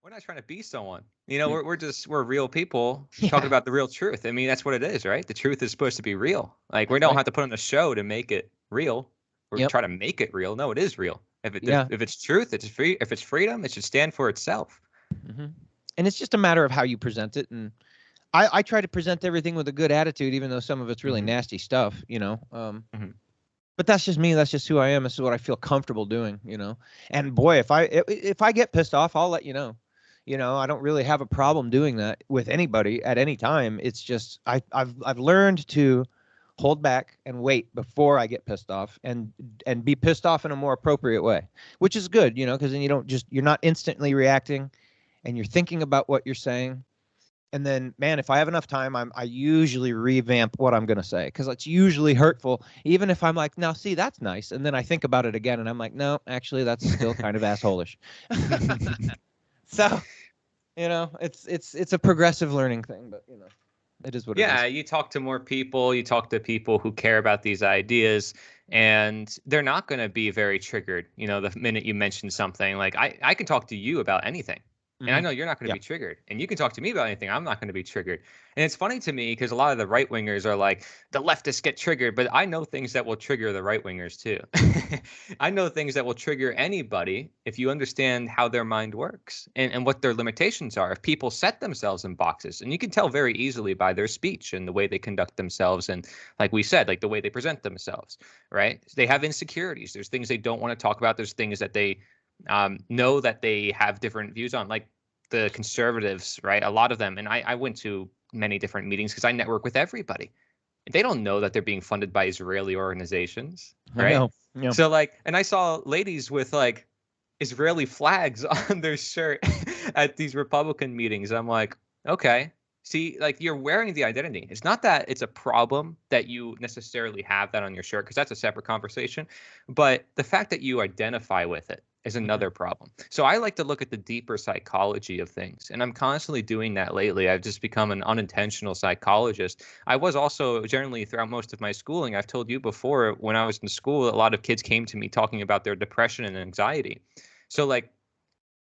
We're not trying to be someone. You know, Mm. we're real people talking Yeah, about the real truth. I mean, that's what it is, right? The truth is supposed to be real. Like we that's don't right. have to put on a show to make it real or Yep. try to make it real. No, it is real. Yeah. If it's truth, it's free. If it's freedom, it should stand for itself. Hmm. And it's just a matter of how you present it. And I try to present everything with a good attitude, even though some of it's really Hmm. nasty stuff, Hmm. but that's just me. That's just who I am. This is what I feel comfortable doing. And boy, if I get pissed off, I'll let you know. I don't really have a problem doing that with anybody at any time. It's just I've learned to hold back and wait before I get pissed off, and be pissed off in a more appropriate way, which is good, because then you're not instantly reacting, and you're thinking about what you're saying. And then, man, if I have enough time, I usually revamp what I'm gonna say, because it's usually hurtful. Even if I'm like, now see, that's nice, and then I think about it again, and I'm like, no, actually, that's still kind of assholish. So, it's a progressive learning thing, but it is what it Yeah, is. you talk to more people, you talk to people who care about these ideas, and they're not going to be very triggered. You know, the minute you mention something, like I can talk to you about anything, and I Hmm. know you're not going to Yeah. be triggered. And you can talk to me about anything, I'm not going to be triggered. And it's funny to me because a lot of the right wingers are like, the leftists get triggered, but I know things that will trigger the right wingers too. I know things that will trigger anybody if you understand how their mind works and what their limitations are. If people set themselves in boxes, and you can tell very easily by their speech and the way they conduct themselves, and like we said, like the way they present themselves, right? They have insecurities. There's things they don't want to talk about. There's things that they know that they have different views on, like the conservatives, right? A lot of them, and I went to many different meetings because I network with everybody. They don't know that they're being funded by Israeli organizations, I right? know. Yeah. So like, and I saw ladies with like Israeli flags on their shirt at these Republican meetings. I'm like, okay, see, like you're wearing the identity. It's not that it's a problem that you necessarily have that on your shirt, because that's a separate conversation. But the fact that you identify with it is Hmm. another problem. So I like to look at the deeper psychology of things. And I'm constantly doing that lately. I've just become an unintentional psychologist. I was also generally throughout most of my schooling. I've told you before, when I was in school, a lot of kids came to me talking about their depression and anxiety. So like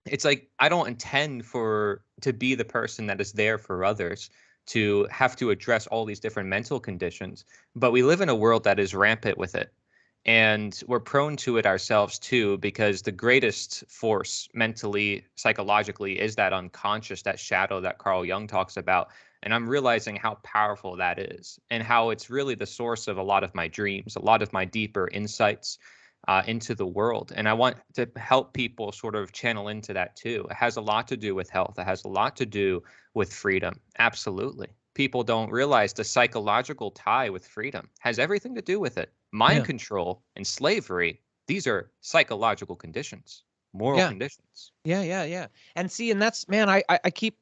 it's like I don't intend for to be the person that is there for others, to have to address all these different mental conditions, but we live in a world that is rampant with it. And we're prone to it ourselves too, because the greatest force mentally, psychologically, is that unconscious, that shadow that Carl Jung talks about. And I'm realizing how powerful that is, and how it's really the source of a lot of my dreams, a lot of my deeper insights into the world. And I want to help people sort of channel into that too. It has a lot to do with health, it has a lot to do with freedom. Absolutely. People don't realize the psychological tie with freedom has everything to do with it. Mind Yeah. control and slavery, these are psychological conditions, moral Yeah. conditions. Yeah. Yeah. Yeah. And see, and that's, man, I keep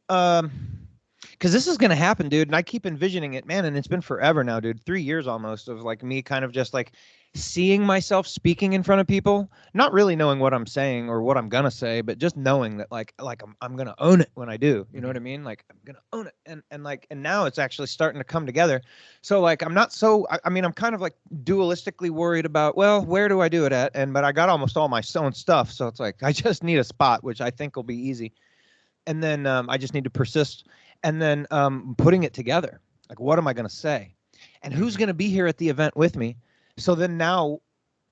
because this is gonna happen, dude. And I keep envisioning it, man. And it's been forever now, dude. 3 years almost of like me kind of just like seeing myself speaking in front of people, not really knowing what I'm saying or what I'm gonna say, but just knowing that like I'm gonna own it when I do. You know what Hmm. I mean? Like I'm gonna own it. And now it's actually starting to come together. So like I'm not so I mean I'm kind of like dualistically worried about, well, where do I do it at? But I got almost all my own stuff, so it's like I just need a spot, which I think will be easy. And then I just need to persist, and then putting it together. Like, what am I going to say, and who's Hmm. going to be here at the event with me? So then now,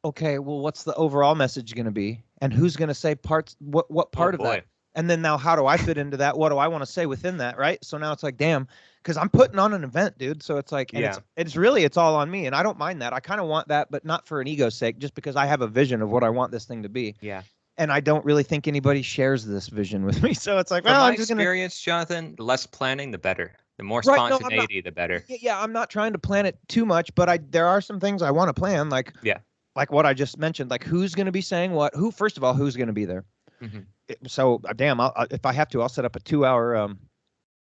okay, well, what's the overall message going to be, and who's going to say parts? What Oh part of that? boy. And then now, how do I fit into that? What do I want to say within that? Right. So now it's like, damn, because I'm putting on an event, dude. So it's like, and Yeah. it's all on me, and I don't mind that. I kind of want that, but not for an ego's sake, just because I have a vision of what I want this thing to be, Yeah. and I don't really think anybody shares this vision with me. So it's like, From well, my I'm just gonna. experience, Jonathan, the less planning, the better. The more Right? No, I'm not. spontaneity, the better. Yeah, I'm not trying to plan it too much, but there are some things I want to plan, Yeah. like what I just mentioned, like who's going to be saying what, who first of all, who's going to be there. Hmm. So damn, if I have to, I'll set up a 2 hour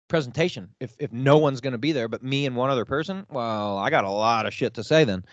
presentation. If no one's going to be there but me and one other person, well, I got a lot of shit to say then.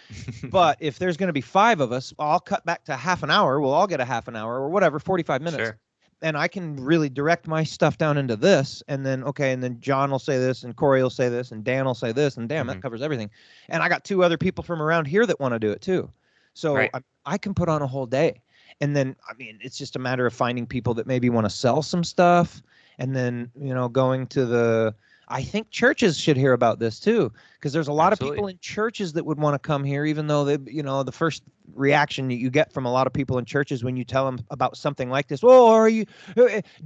But if there's going to be five of us, I'll cut back to half an hour. We'll all get a half an hour or whatever, 45 minutes. Sure. And I can really direct my stuff down into this. And then, okay, and then John will say this, and Corey will say this, and Dan will say this, and damn, that Hmm. covers everything. And I got two other people from around here that want to do it too. So Right. I can put on a whole day. And then, I mean, it's just a matter of finding people that maybe want to sell some stuff. And then, going to I think churches should hear about this too, because there's a lot of Absolutely. people in churches that would want to come here, even though the first reaction that you get from a lot of people in churches when you tell them about something like this, do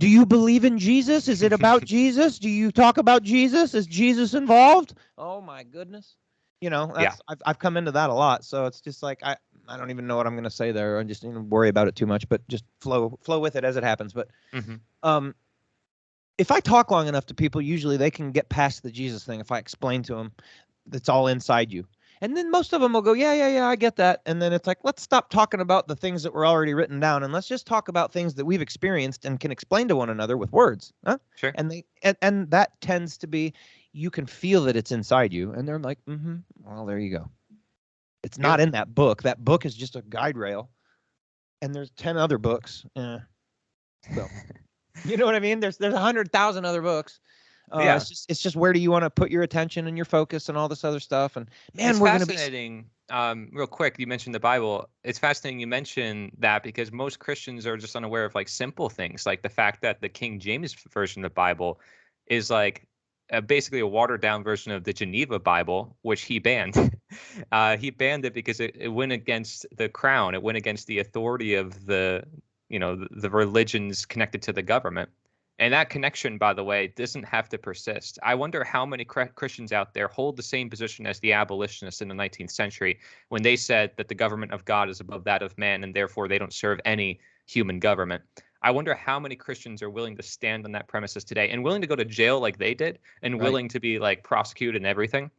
you believe in Jesus? Is it about Jesus? Do you talk about Jesus? Is Jesus involved? Oh my goodness. Yeah. I've come into that a lot. So it's just like, I don't even know what I'm going to say there. I just worry about it too much, but just flow with it as it happens. But um, if I talk long enough to people, usually they can get past the Jesus thing. If I explain to them, that's all inside you. And then most of them will go, yeah, I get that. And then it's like, let's stop talking about the things that were already written down, and let's just talk about things that we've experienced and can explain to one another with words. Huh? Sure. And that tends to be, you can feel that it's inside you. And they're like, well, there you go. It's not in that book. That book is just a guide rail. And there's 10 other books. So, you know what I mean? There's 100,000 other books. It's just where do you want to put your attention and your focus and all this other stuff? And man, It's we're going to be fascinating. Real quick, you mentioned the Bible. It's fascinating you mention that, because most Christians are just unaware of like simple things, like the fact that the King James version of the Bible is like basically a watered down version of the Geneva Bible, which he banned. He banned it because it went against the crown. It went against the authority of the religions connected to the government. And that connection, by the way, doesn't have to persist. I wonder how many Christians out there hold the same position as the abolitionists in the 19th century, when they said that the government of God is above that of man, and therefore they don't serve any human government. I wonder how many Christians are willing to stand on that premises today, and willing to go to jail like they did, and Right. willing to be like prosecuted and everything,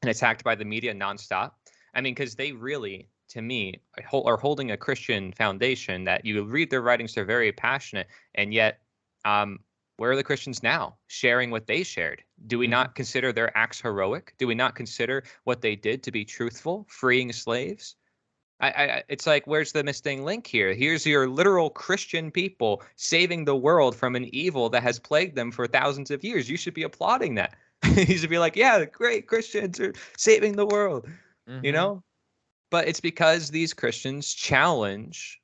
and attacked by the media nonstop. I mean, because they really, to me, are holding a Christian foundation that you read their writings, they're very passionate, and yet where are the Christians now sharing what they shared? Do we not consider their acts heroic? Do we not consider what they did to be truthful, freeing slaves? It's like, where's the missing link here? Here's your literal Christian people saving the world from an evil that has plagued them for thousands of years. You should be applauding that. You should be like, yeah, great, Christians are saving the world, you know? But it's because these Christians challenge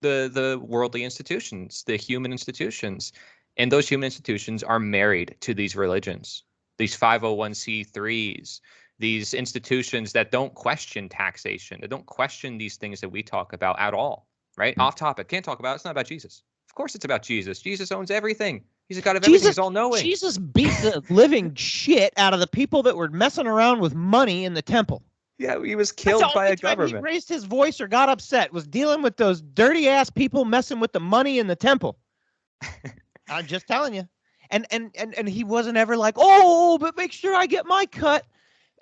the worldly institutions, the human institutions. And those human institutions are married to these religions, these 501c3s, these institutions that don't question taxation, that don't question these things that we talk about at all, right? Off topic. Can't talk about it. It's not about Jesus. Of course it's about Jesus. Jesus owns everything. He's the God of everything. He's all-knowing. Jesus beat the living shit out of the people that were messing around with money in the temple. Yeah, he was killed by a government. He raised his voice or got upset was dealing with those dirty ass people messing with the money in the temple. I'm just telling you. And he wasn't ever like, oh, but make sure I get my cut.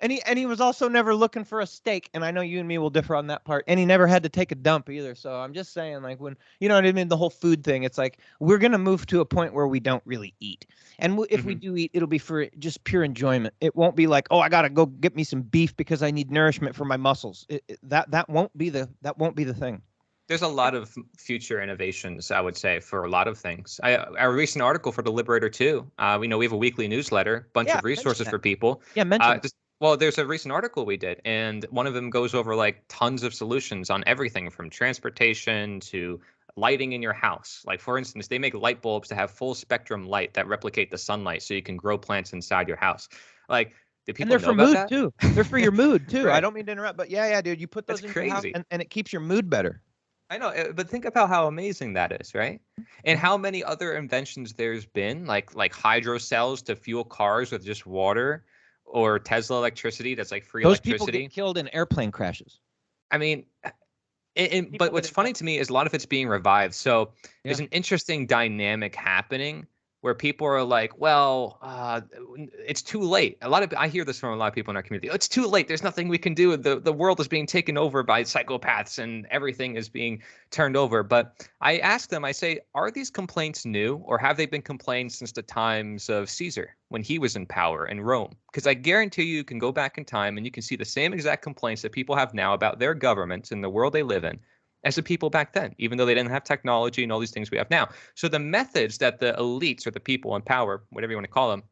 And he was also never looking for a steak. And I know you and me will differ on that part. And he never had to take a dump either. So I'm just saying, like, when, you know what I mean? The whole food thing, it's like, we're going to move to a point where we don't really eat. And if we do eat, it'll be for just pure enjoyment. It won't be like, oh, I got to go get me some beef because I need nourishment for my muscles. That won't be the thing. There's a lot of future innovations, I would say, for a lot of things. Our recent article for the Liberator too. We know we have a weekly newsletter, bunch of resources for people. Yeah, mention it. Well, there's a recent article we did, and one of them goes over like tons of solutions on everything from transportation to lighting in your house. Like, for instance, they make light bulbs to have full spectrum light that replicate the sunlight so you can grow plants inside your house. Like, do people know about that? And they're for mood too. They're for your mood too. Right. I don't mean to interrupt, but yeah, dude, you put those in your house and it keeps your mood better. I know, but think about how amazing that is, right? And how many other inventions there's been, like hydro cells to fuel cars with just water, or Tesla electricity that's like free electricity. Those people get killed in airplane crashes. I mean, but what's funny to me is a lot of it's being revived. So there's an interesting dynamic happening where people are like, well, it's too late. I hear this from a lot of people in our community. Oh, it's too late. There's nothing we can do. The world is being taken over by psychopaths and everything is being turned over. But I ask them, I say, are these complaints new, or have they been complaints since the times of Caesar when he was in power in Rome? Because I guarantee you can go back in time and you can see the same exact complaints that people have now about their governments and the world they live in as the people back then, even though they didn't have technology and all these things we have now. So the methods that the elites or the people in power, whatever you want to call them,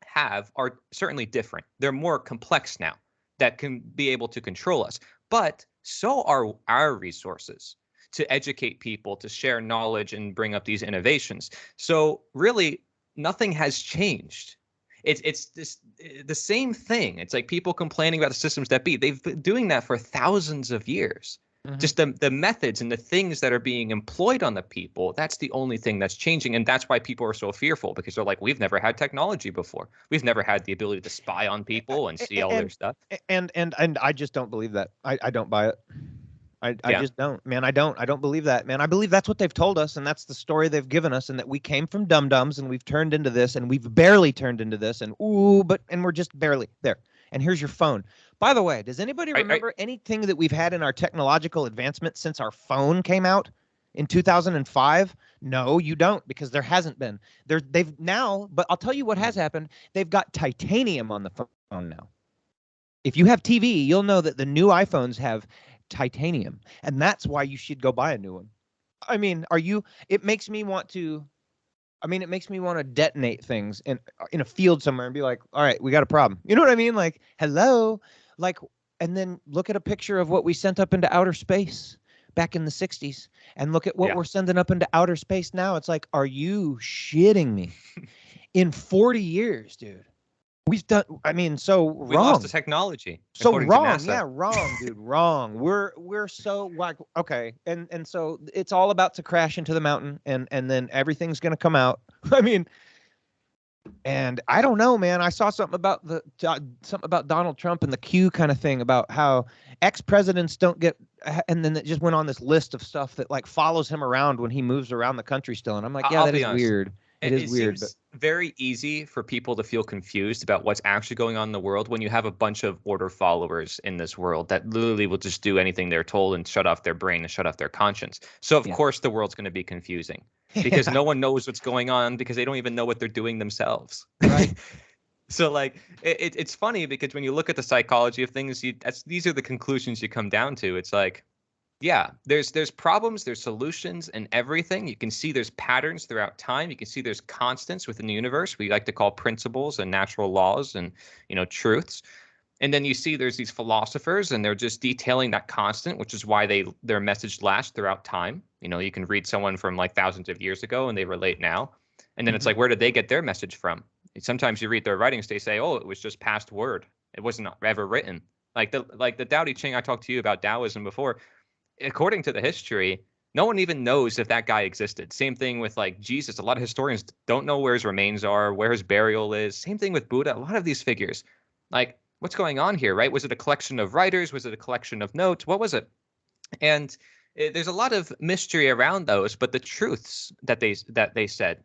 have are certainly different. They're more complex now that can be able to control us. But so are our resources. to educate people, to share knowledge and bring up these innovations. So really, nothing has changed. It's this the same thing. It's like people complaining about the systems that be. They've been doing that for thousands of years. Mhm. Just the methods and the things that are being employed on the people, that's the only thing that's changing. And that's why people are so fearful, because they're like, we've never had technology before. We've never had the ability to spy on people and see all their And stuff. and I just don't believe that. I don't buy it. I Yeah. just don't, man. I don't believe that, man. I believe that's what they've told us, and that's the story they've given us, and that we came from dum-dums and we've turned into this, and we've barely turned into this, and we're just barely there. And here's your phone. By the way, does anybody I remember anything that we've had in our technological advancement since our phone came out in 2005? No, you don't, because there hasn't been. They've now, but I'll tell you what has happened. They've got titanium on the phone now. If you have TV, you'll know that the new iPhones have titanium, and that's why you should go buy a new one. I mean, it makes me want to it makes me want to detonate things in a field somewhere and be like, all right, we got a problem. You know what I mean? Like, hello, like, and then look at a picture of what we sent up into outer space back in the 60s and look at what yeah. we're sending up into outer space now. It's like, are you shitting me? In 40 years, dude. We've done, so We lost the wrong. technology, So according to wrong. NASA. Yeah, wrong, dude. Wrong. We're so like, okay. And so it's all about to crash into the mountain, and then everything's gonna come out. I mean, and I don't know, man. I saw something about something about Donald Trump and the Q kind of thing about how ex-presidents don't get, and then it just went on this list of stuff that like follows him around when he moves around the country still. And I'm like, yeah, I'll that be is honest. weird. It is It weird, but seems very easy for people to feel confused about what's actually going on in the world when you have a bunch of order followers in this world that literally will just do anything they're told and shut off their brain and shut off their conscience. So of yeah. course the world's going to be confusing because Yeah, no one knows what's going on because they don't even know what they're doing themselves. right. So like it's funny because when you look at the psychology of things, these are the conclusions you come down to. It's like, yeah, there's problems, there's solutions and everything. You can see there's patterns throughout time. You can see there's constants within the universe. We like to call principles and natural laws and truths. And then you see there's these philosophers and they're just detailing that constant, which is why their message lasts throughout time. You can read someone from like thousands of years ago and they relate now. And then it's Mhm. like, where did they get their message from? Sometimes you read their writings, they say, oh, it was just past word. It wasn't ever written. Like the Tao Te Ching I talked to you about Taoism before, according to the history, no one even knows if that guy existed. Same thing with like Jesus. A lot of historians don't know where his remains are, where his burial is. Same thing with Buddha. A lot of these figures, like what's going on here, right? Was it a collection of writers? Was it a collection of notes? What was it? And there's a lot of mystery around those, but the truths that they said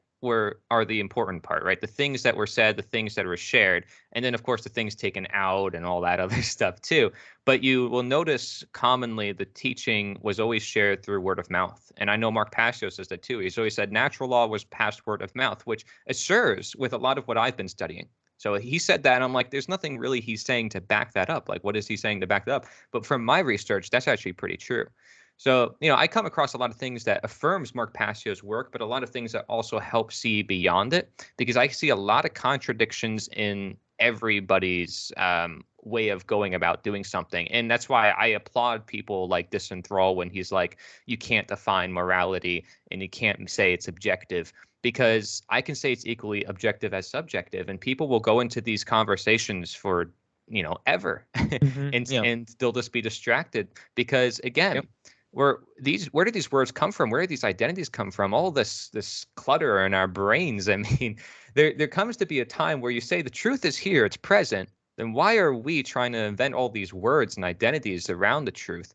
are the important part, right? The things that were said, the things that were shared, and then of course the things taken out and all that other stuff too. But you will notice commonly the teaching was always shared through word of mouth. And I know Mark Passio says that too. He's always said natural law was passed word of mouth, which assures with a lot of what I've been studying. So he said that, and I'm like, there's nothing really he's saying to back that up. Like, what is he saying to back that up? But from my research, that's actually pretty true. So, I come across a lot of things that affirms Mark Passio's work, but a lot of things that also help see beyond it, because I see a lot of contradictions in everybody's way of going about doing something. And that's why I applaud people like Disenthrall when he's like, you can't define morality and you can't say it's objective, because I can say it's equally objective as subjective. And people will go into these conversations for, ever. Mhm. and Yeah. and they'll just be distracted because again, Yep. where do these words come from? Where do these identities come from? All this clutter in our brains. I mean, there comes to be a time where you say the truth is here, it's present. Then why are we trying to invent all these words and identities around the truth?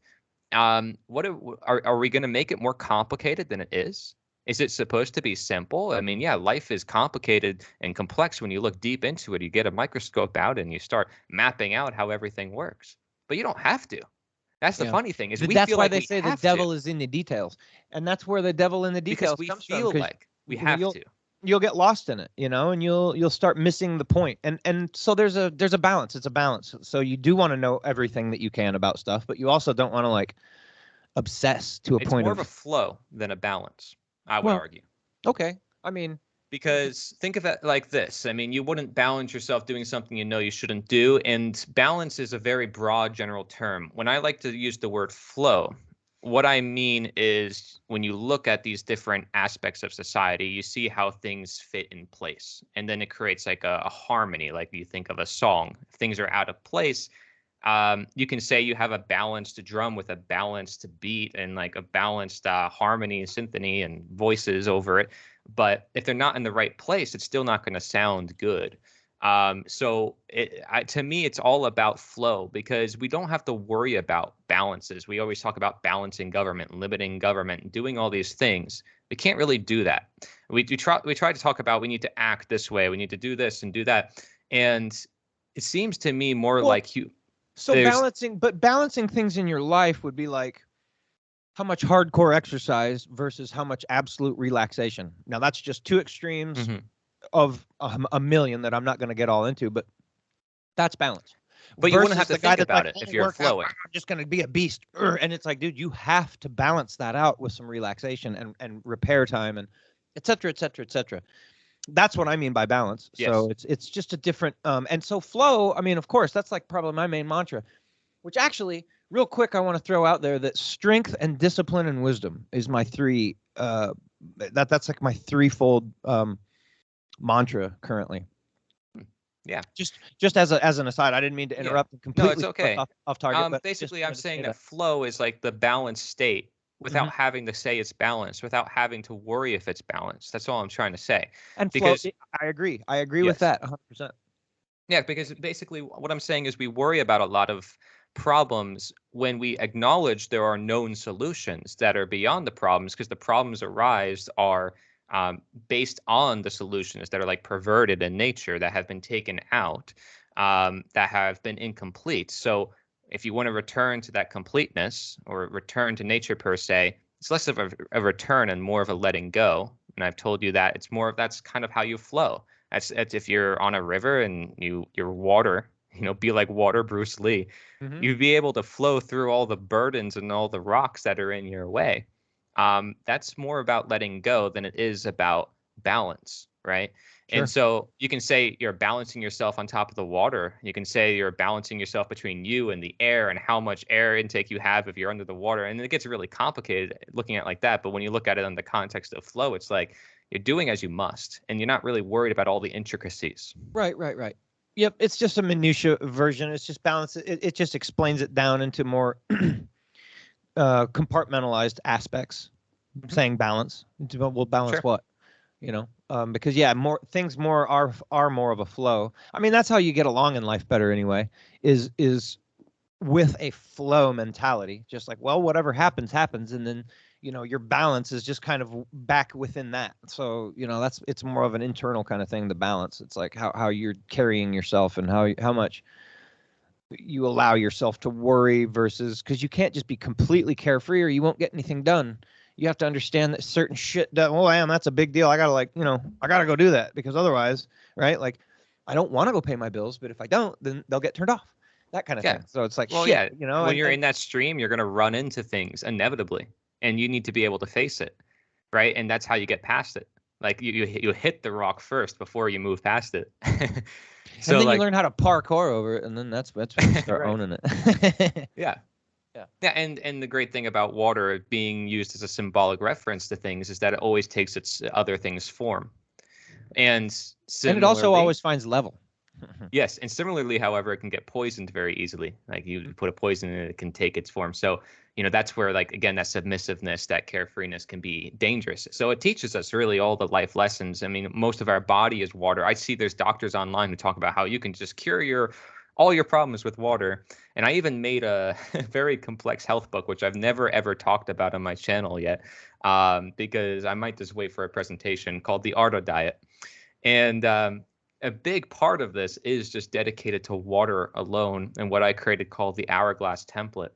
What are we going to make it more complicated than it is? Is it supposed to be simple? I mean, yeah, life is complicated and complex when you look deep into it. You get a microscope out and you start mapping out how everything works. But you don't have to. That's the Yeah. funny thing is we That's feel why like they we say the have to devil is in the details. And that's where the devil in the because details we comes from, feel because like we have to. you'll get lost in it, and you'll start missing the point. And so there's a balance. It's a balance. So you do want to know everything that you can about stuff, but you also don't want to like obsess to a It's point more of a of, flow than a balance, I would well, argue. okay. I mean, Because think of it like this. I mean, you wouldn't balance yourself doing something you know you shouldn't do. And balance is a very broad general term. When I like to use the word flow, What I mean is when you look at these different aspects of society, you see how things fit in place. And then it creates like a harmony, like you think of a song. If things are out of place, you can say you have a balanced drum with a balanced beat and like a balanced harmony, symphony, and voices over it. But if they're not in the right place, it's still not going to sound good. To me, it's all about flow because we don't have to worry about balances. We always talk about balancing government, limiting government, doing all these things. We can't really do that. We try to talk about we need to act this way, we need to do this and do that, and it seems to me more Well, like you. so There's balancing things in your life would be like how much hardcore exercise versus how much absolute relaxation. Now that's just two extremes Mhm. of a million that I'm not going to get all into, but that's balance. But you wouldn't Versus have to the guy think that's like, about it if "I'll you're work out, flowing. I'm just going to be a beast." And it's like, dude, you have to balance that out with some relaxation and repair time and et cetera, et cetera, et cetera. That's what I mean by balance. So Yes. it's just a different and so flow, I mean, of course, that's like probably my main mantra, which actually, real quick, I want to throw out there that strength and discipline and wisdom is my three that's like my threefold mantra currently. Yeah. Just as an aside, I didn't mean to Yeah. interrupt and No, it's completely okay. off target, but just Basically, I'm wanted to say saying that that. flow is like the balanced state Hmm. without having to say it's balanced, without having to worry if it's balanced. That's all I'm trying to say. And flow, Because I agree. I agree with yes, that 100%. yeah, because basically what I'm saying is we worry about a lot of problems when we acknowledge there are known solutions that are beyond the problems because the problems arise are based on the solutions that are like perverted in nature that have been taken out, that have been incomplete. So if you want to return to that completeness or return to nature per se, it's less of a return and more of a letting go. And I've told you that it's more of that's kind of how you flow. That's if you're on a river and you're water, be like water, Bruce Lee. Hmm. You'd be able to flow through all the burdens and all the rocks that are in your way. That's more about letting go than it is about balance, right? And Sure. so you can say you're balancing yourself on top of the water. You can say you're balancing yourself between you and the air and how much air intake you have if you're under the water. And it gets really complicated looking at it like that. But when you look at it in the context of flow, it's like you're doing as you must, and you're not really worried about all the intricacies. Right, right, right. Yep, it's just a minutia version. It's just balance. It just explains it down into more compartmentalized aspects. Mhm. Saying balance, we'll balance Sure. what, because yeah, more things more are more of a flow. I mean, that's how you get along in life better anyway. Is with a flow mentality, just like, well, whatever happens happens, and then your balance is just kind of back within that. So it's more of an internal kind of thing, the balance. It's like how you're carrying yourself and how much you allow yourself to worry versus, because you can't just be completely carefree or you won't get anything done. You have to understand that certain shit oh damn, that's a big deal, I gotta I gotta go do that, because otherwise, right, like, I don't want to go pay my bills, but if I don't, then they'll get turned off, that kind of Yeah. thing. So it's like Well, shit, yeah. When you're and in that stream, you're going to run into things inevitably, and you need to be able to face it, right? And that's how you get past it. Like you hit the rock first before you move past it. and So then you like, learn how to parkour over it, and then that's when you start right. owning it. Yeah. Yeah. Yeah, and the great thing about water being used as a symbolic reference to things is that it always takes its other things form. And And it also similarly, always finds level. yes, and similarly, however, it can get poisoned very easily. Like you put a poison in it, it can take its form. So, that's where, like, again, that submissiveness, that carefreeness can be dangerous. So it teaches us really all the life lessons. I mean, most of our body is water. I see there's doctors online who talk about how you can just cure all your problems with water. And I even made a very complex health book, which I've never ever talked about on my channel yet, because I might just wait for a presentation called The Art of Diet. And a big part of this is just dedicated to water alone and what I created called the hourglass template.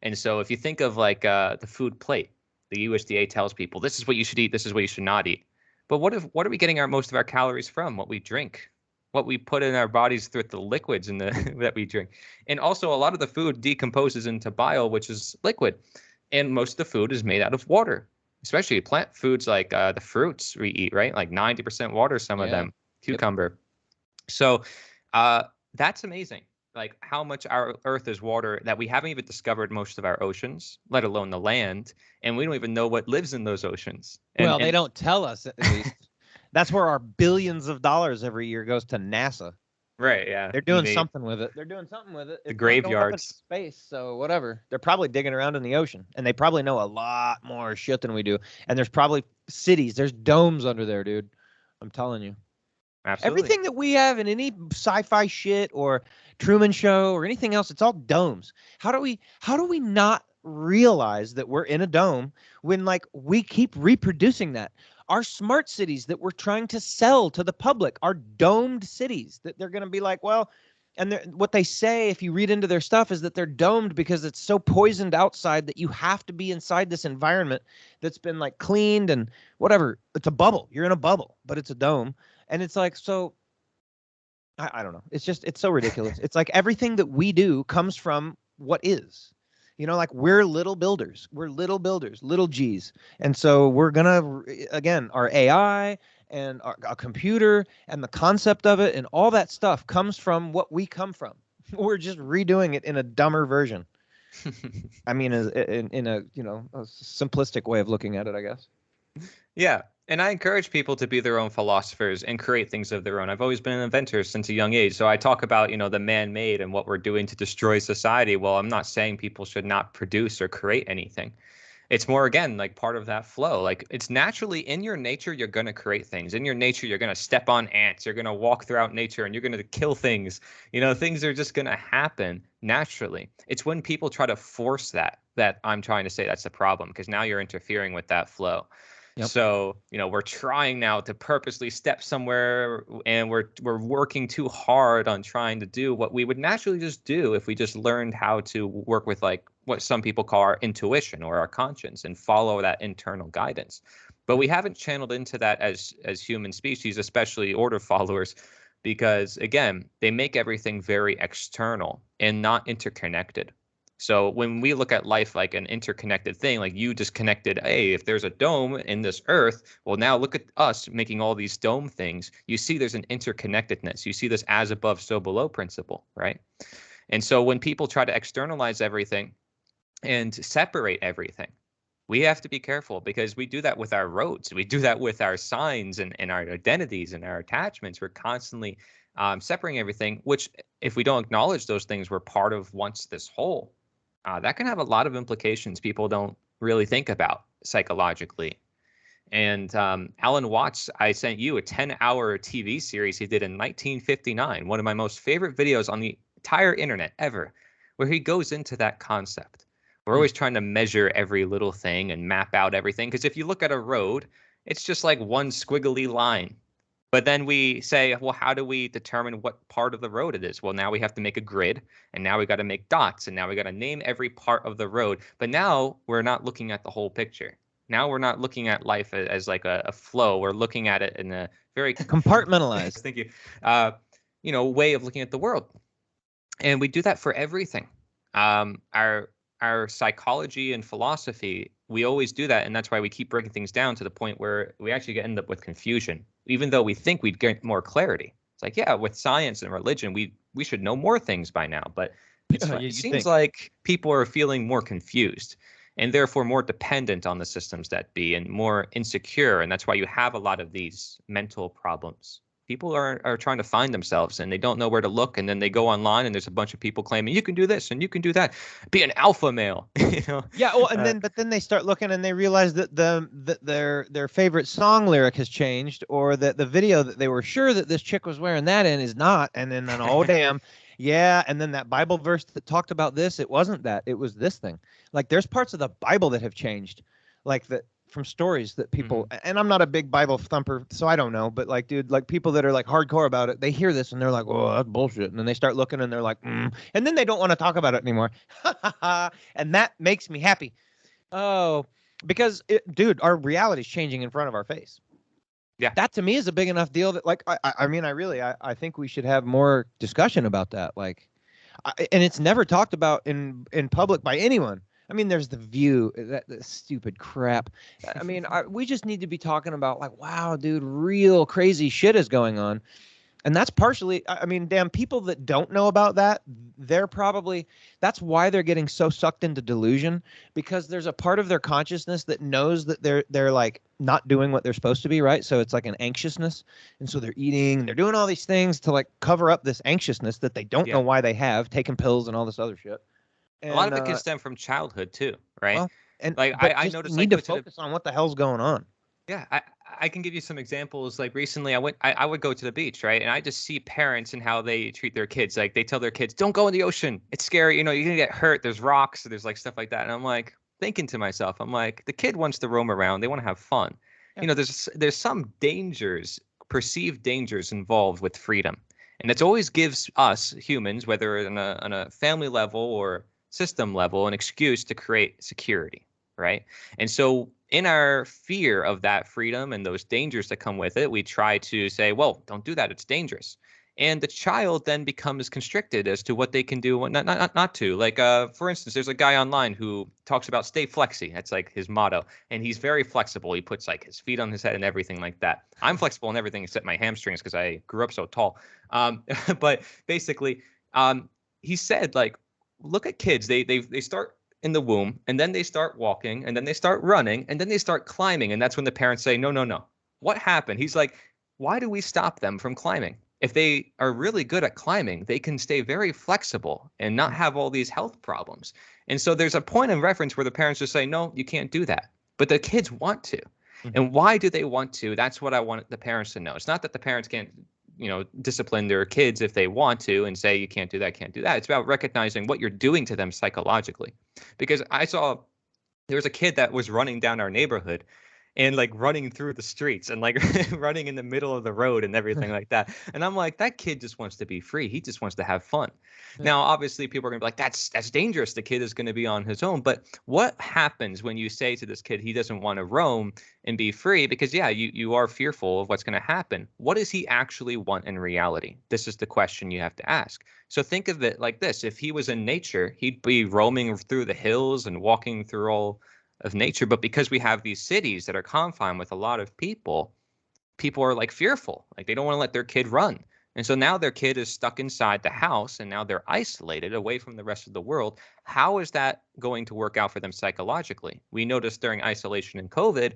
And so if you think of like the food plate, the USDA tells people this is what you should eat, this is what you should not eat. But what are we getting most of our calories from? What we drink, what we put in our bodies through the liquids and the that we drink. And also a lot of the food decomposes into bile, which is liquid. And most of the food is made out of water, especially plant foods like the fruits we eat, right? Like 90% water, some of Yeah. them, Yep. cucumber. So uh, that's amazing. like how much our Earth is water that we haven't even discovered most of our oceans, let alone the land, and we don't even know what lives in those oceans. Well, they And don't tell us at least. That's where our billions of dollars every year goes to NASA. right, yeah, They're doing something with it. They're doing something with it. the It's not going up into graveyards. space, so whatever. They're probably digging around in the ocean, and they probably know a lot more shit than we do. And there's probably cities. There's domes under there, dude. I'm telling you. Absolutely. Everything that we have in any sci-fi shit or Truman Show or anything else, it's all domes. How do we not realize that we're in a dome when like we keep reproducing that? Our smart cities that we're trying to sell to the public are domed cities that they're going to be like, well, and what they say, if you read into their stuff, is that they're domed because it's so poisoned outside that you have to be inside this environment that's been like cleaned and whatever. It's a bubble. You're in a bubble, but it's a dome. And it's like, so I don't know. It's just, it's so ridiculous. It's like everything that we do comes from what is, like we're little builders. We're little builders, little G's. And so we're going to, again, our AI and our computer and the concept of it and all that stuff comes from what we come from. We're just redoing it in a dumber version. I mean, in a, a simplistic way of looking at it, I guess. Yeah. And I encourage people to be their own philosophers and create things of their own. I've always been an inventor since a young age. So I talk about, the man-made and what we're doing to destroy society. Well, I'm not saying people should not produce or create anything. It's more, again, like part of that flow. Like it's naturally in your nature, you're going to create things. In your nature, you're going to step on ants. You're going to walk throughout nature and you're going to kill things. Things are just going to happen naturally. It's when people try to force that I'm trying to say that's the problem, because now you're interfering with that flow. Yep. So, we're trying now to purposely step somewhere, and we're working too hard on trying to do what we would naturally just do if we just learned how to work with like what some people call our intuition or our conscience and follow that internal guidance. But we haven't channeled into that as human species, especially order followers, because again, they make everything very external and not interconnected. So when we look at life like an interconnected thing, like you just connected, hey, if there's a dome in this earth, well, now look at us making all these dome things. You see there's an interconnectedness. You see this as above, so below principle, right? And so when people try to externalize everything and separate everything, we have to be careful, because we do that with our roads. We do that with our signs and our identities and our attachments. We're constantly separating everything, which if we don't acknowledge those things, we're part of once this whole. That can have a lot of implications people don't really think about psychologically. And Alan Watts, I sent you a 10-hour TV series he did in 1959, one of my most favorite videos on the entire internet ever, where he goes into that concept. We're always trying to measure every little thing and map out everything, because if you look at a road, it's just like one squiggly line. But then we say, well, how do we determine what part of the road it is? Well, now we have to make a grid, and now we got to make dots, and now we got to name every part of the road. But now we're not looking at the whole picture. Now we're not looking at life as like a flow. We're looking at it in a very compartmentalized. Thank you. Way of looking at the world, and we do that for everything. Our psychology and philosophy, we always do that, and that's why we keep breaking things down to the point where we actually end up with confusion, even though we think we'd get more clarity. It's like, yeah, with science and religion, we should know more things by now, but it seems like people are feeling more confused and therefore more dependent on the systems that be and more insecure, and that's why you have a lot of these mental problems. People are trying to find themselves and they don't know where to look, and then they go online and there's a bunch of people claiming you can do this and you can do that. Be an alpha male, Yeah, well, and then they start looking and they realize that their favorite song lyric has changed, or that the video that they were sure that this chick was wearing that in is not, and then oh damn, yeah, and then that Bible verse that talked about this, it wasn't that, it was this thing. Like there's parts of the Bible that have changed, like that. From stories that people, and I'm not a big Bible thumper, so I don't know, but like, dude, like people that are like hardcore about it, they hear this and they're like, oh, that's bullshit. And then they start looking and they're like, and then they don't want to talk about it anymore. And that makes me happy. Oh, because dude, our reality is changing in front of our face. Yeah. That to me is a big enough deal that like, I think we should have more discussion about that. Like, and it's never talked about in public by anyone. I mean, there's The View, that stupid crap. I mean, we just need to be talking about like, wow, dude, real crazy shit is going on. And that's partially, I mean, damn, people that don't know about that, that's why they're getting so sucked into delusion, because there's a part of their consciousness that knows that they're like not doing what they're supposed to be, right? So it's like an anxiousness. And so they're eating, they're doing all these things to like cover up this anxiousness that they don't know Yeah. why they have, taking pills and all this other shit. A lot And of it can stem from childhood too, right? well, and Like but I just you noticed, need like to go to the focus on what the hell's going on. yeah, I can give you some examples. Like recently, I would go to the beach, right? And I just see parents and how they treat their kids. Like they tell their kids, "Don't go in the ocean. It's scary. You know, you're gonna get hurt. There's rocks. There's like stuff like that." And I'm like thinking to myself, I'm like, the kid wants to roam around. They want to have fun. Yeah. You know, there's some dangers, perceived dangers involved with freedom, and it always gives us humans, whether on a family level or system level, an excuse to create security, right? And so, in our fear of that freedom and those dangers that come with it, we try to say, well, don't do that. It's dangerous. And the child then becomes constricted as to what they can do and not to. Like, for instance, there's a guy online who talks about stay flexy. That's like his motto. And he's very flexible. He puts like his feet on his head and everything like that. I'm flexible in everything except my hamstrings because I grew up so tall. But basically, he said, like, look at kids. They start in the womb, and then they start walking, and then they start running, and then they start climbing. And that's when the parents say, no, no, no. What happened? He's like, why do we stop them from climbing? If they are really good at climbing, they can stay very flexible and not have all these health problems. And so there's a point of reference where the parents just say, no, you can't do that. But the kids want to. And why do they want to? That's what I want the parents to know. It's not that the parents can't, you know, discipline their kids if they want to and say, you can't do that, can't do that. It's about recognizing what you're doing to them psychologically. Because I saw there was a kid that was running down our neighborhood and like running through the streets and like running in the middle of the road and everything like that. And I'm like, that kid just wants to be free. He just wants to have fun. Yeah. Now, obviously, people are gonna be like, that's dangerous. The kid is gonna be on his own. But what happens when you say to this kid he doesn't want to roam and be free? Because yeah, you are fearful of what's gonna happen. What does he actually want in reality? This is the question you have to ask. So think of it like this: if he was in nature, he'd be roaming through the hills and walking through all of nature. But because we have these cities that are confined with a lot of people, people are like fearful, like they don't want to let their kid run. And so now their kid is stuck inside the house and now they're isolated away from the rest of the world. How is that going to work out for them psychologically? We noticed during isolation and COVID,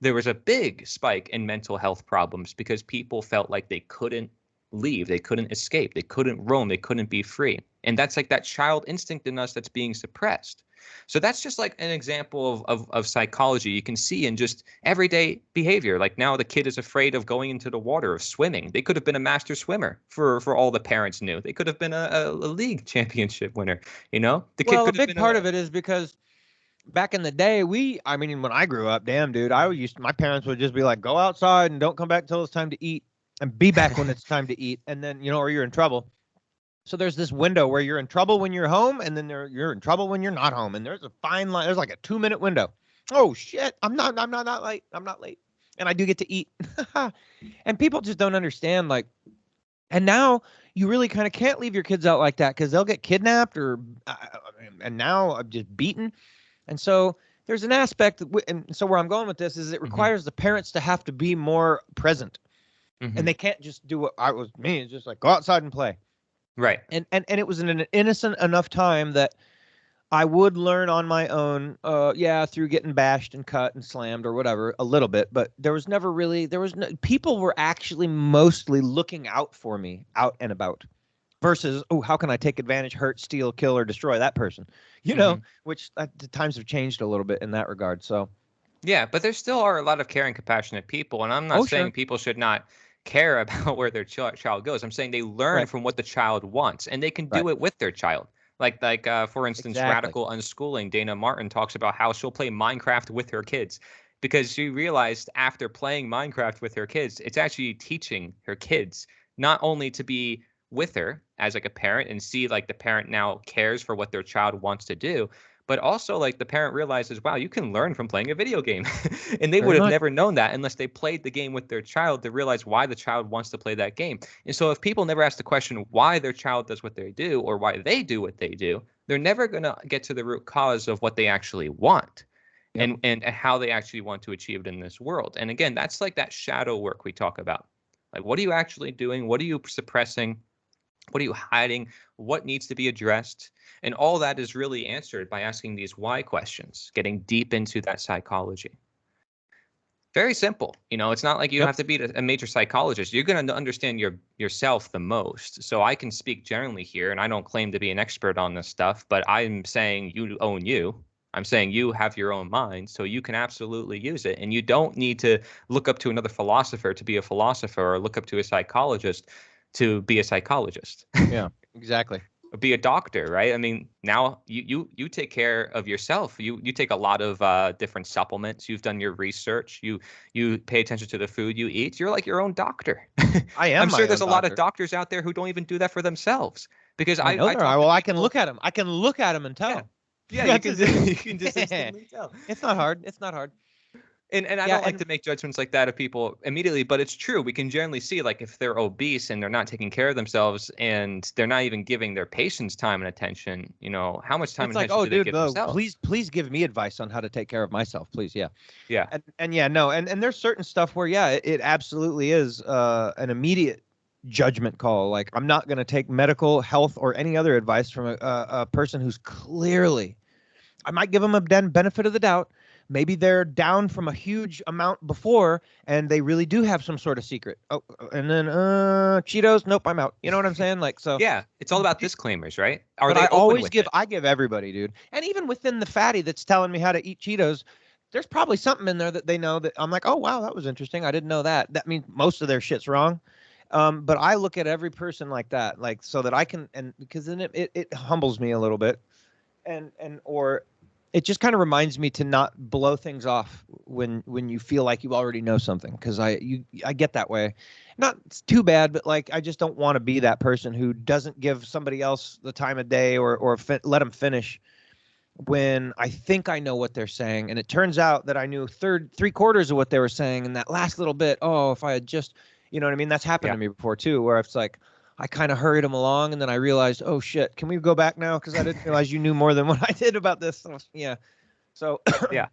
there was a big spike in mental health problems because people felt like they couldn't leave, they couldn't escape, they couldn't roam, they couldn't be free. And that's like that child instinct in us that's being suppressed. So that's just like an example of psychology you can see in just everyday behavior. Like now the kid is afraid of going into the water, of swimming. They could have been a master swimmer for all the parents knew. They could have been a league championship winner, you know? The kid Well, a could have big been part of it is because back in the day, I mean, when I grew up, damn, dude, my parents would just be like, go outside and don't come back till it's time to eat, and be back when it's time to eat. And then, you know, or you're in trouble. So there's this window where you're in trouble when you're home, and then you're in trouble when you're not home. And there's a fine line. There's like a 2-minute window. Oh shit. I'm not late. I'm not late. And I do get to eat. And people just don't understand, like, and now you really kind of can't leave your kids out like that because they'll get kidnapped and now just beaten. And so there's an aspect, and so where I'm going with this is it requires the parents to have to be more present, and they can't just do what I was me. It's just like go outside and play. Right. And it was in an innocent enough time that I would learn on my own, through getting bashed and cut and slammed or whatever a little bit. But people were actually mostly looking out for me out and about versus, oh, how can I take advantage, hurt, steal, kill, or destroy that person? You know, which the times have changed a little bit in that regard. So, yeah, but there still are a lot of caring, compassionate people. And I'm not saying sure. people should not care about where their child goes. I'm saying they learn from what the child wants and they can do it with their child. Like for instance, radical unschooling. Dana Martin talks about how she'll play Minecraft with her kids because she realized after playing Minecraft with her kids, it's actually teaching her kids not only to be with her as like a parent and see like the parent now cares for what their child wants to do, but also like the parent realizes, wow, you can learn from playing a video game. And they would have never known that unless they played the game with their child to realize why the child wants to play that game. And so if people never ask the question why their child does what they do or why they do what they do, they're never going to get to the root cause of what they actually want. And how they actually want to achieve it in this world. And again, that's like that shadow work we talk about. Like, what are you actually doing? What are you suppressing? What are you hiding? What needs to be addressed? And all that is really answered by asking these why questions, getting deep into that psychology. Very simple. It's not like you Yep. have to be a major psychologist. You're going to understand yourself the most. So I can speak generally here, and I don't claim to be an expert on this stuff, but I'm saying you own you. I'm saying you have your own mind, so you can absolutely use it. And you don't need to look up to another philosopher to be a philosopher, or look up to a psychologist to be a psychologist. Yeah, exactly. Be a doctor, right? I mean, now you take care of yourself. You take a lot of different supplements. You've done your research. You pay attention to the food you eat. You're like your own doctor. I am I'm my sure there's own a lot of doctor. doctors out there who don't even do that for themselves, because I know I there are. talk to Well, I can people. look at them. I can look at them and Yeah, tell. yeah, you That's can a, you can just instantly tell. it's not hard. It's not hard. And I Yeah, don't like and to make judgments like that of people immediately, but it's true. We can generally see, like, if they're obese and they're not taking care of themselves and they're not even giving their patients time and attention, how much time it's and like, attention oh, do they dude, give themselves? please give me advice on how to take care of myself, please. Yeah. Yeah. And yeah, no, and there's certain stuff where, yeah, it absolutely is an immediate judgment call. Like, I'm not going to take medical, health, or any other advice from a person who's clearly, I might give them a benefit of the doubt. Maybe they're down from a huge amount before, and they really do have some sort of secret. Oh, and then Cheetos, nope, I'm out. You know what I'm saying? Like, so. Yeah. It's all about disclaimers, right? Are But they I open always with it? I give everybody, dude. And even within the fatty that's telling me how to eat Cheetos, there's probably something in there that they know that I'm like, oh wow, that was interesting. I didn't know that. That means most of their shit's wrong. But I look at every person like that, like, so that I can, and because then it humbles me a little bit, or it just kind of reminds me to not blow things off when you feel like you already know something, because I get that way. Not too bad, but like, I just don't want to be that person who doesn't give somebody else the time of day, or let them finish when I think I know what they're saying, and it turns out that I knew three quarters of what they were saying, and that last little bit, oh, if I had just, you know what I mean? That's happened Yeah. to me before too, where it's like I kind of hurried them along, and then I realized, oh shit, can we go back now? Because I didn't realize you knew more than what I did about this. So, yeah. So Yeah.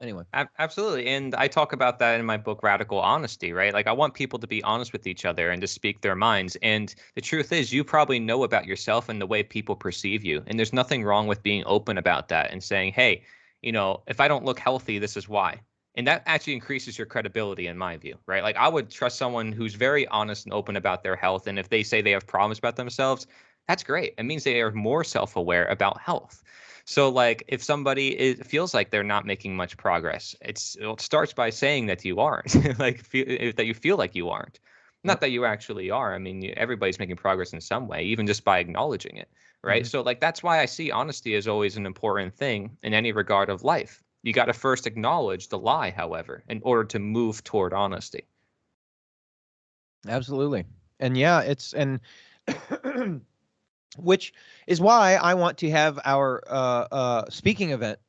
anyway, Absolutely. And I talk about that in my book, Radical Honesty, right? Like, I want people to be honest with each other and to speak their minds. And the truth is, you probably know about yourself and the way people perceive you. And there's nothing wrong with being open about that and saying, hey, if I don't look healthy, this is why. And that actually increases your credibility, in my view, right? Like, I would trust someone who's very honest and open about their health. And if they say they have problems about themselves, that's great. It means they are more self-aware about health. So, like, if somebody feels like they're not making much progress, it starts by saying that you aren't, like, that you feel like you aren't. Not yep. that you actually are. I mean, everybody's making progress in some way, even just by acknowledging it, right? Mhm. So, like, that's why I see honesty as always an important thing in any regard of life. You got to first acknowledge the lie, however, in order to move toward honesty. Absolutely. And yeah, which is why I want to have our speaking event,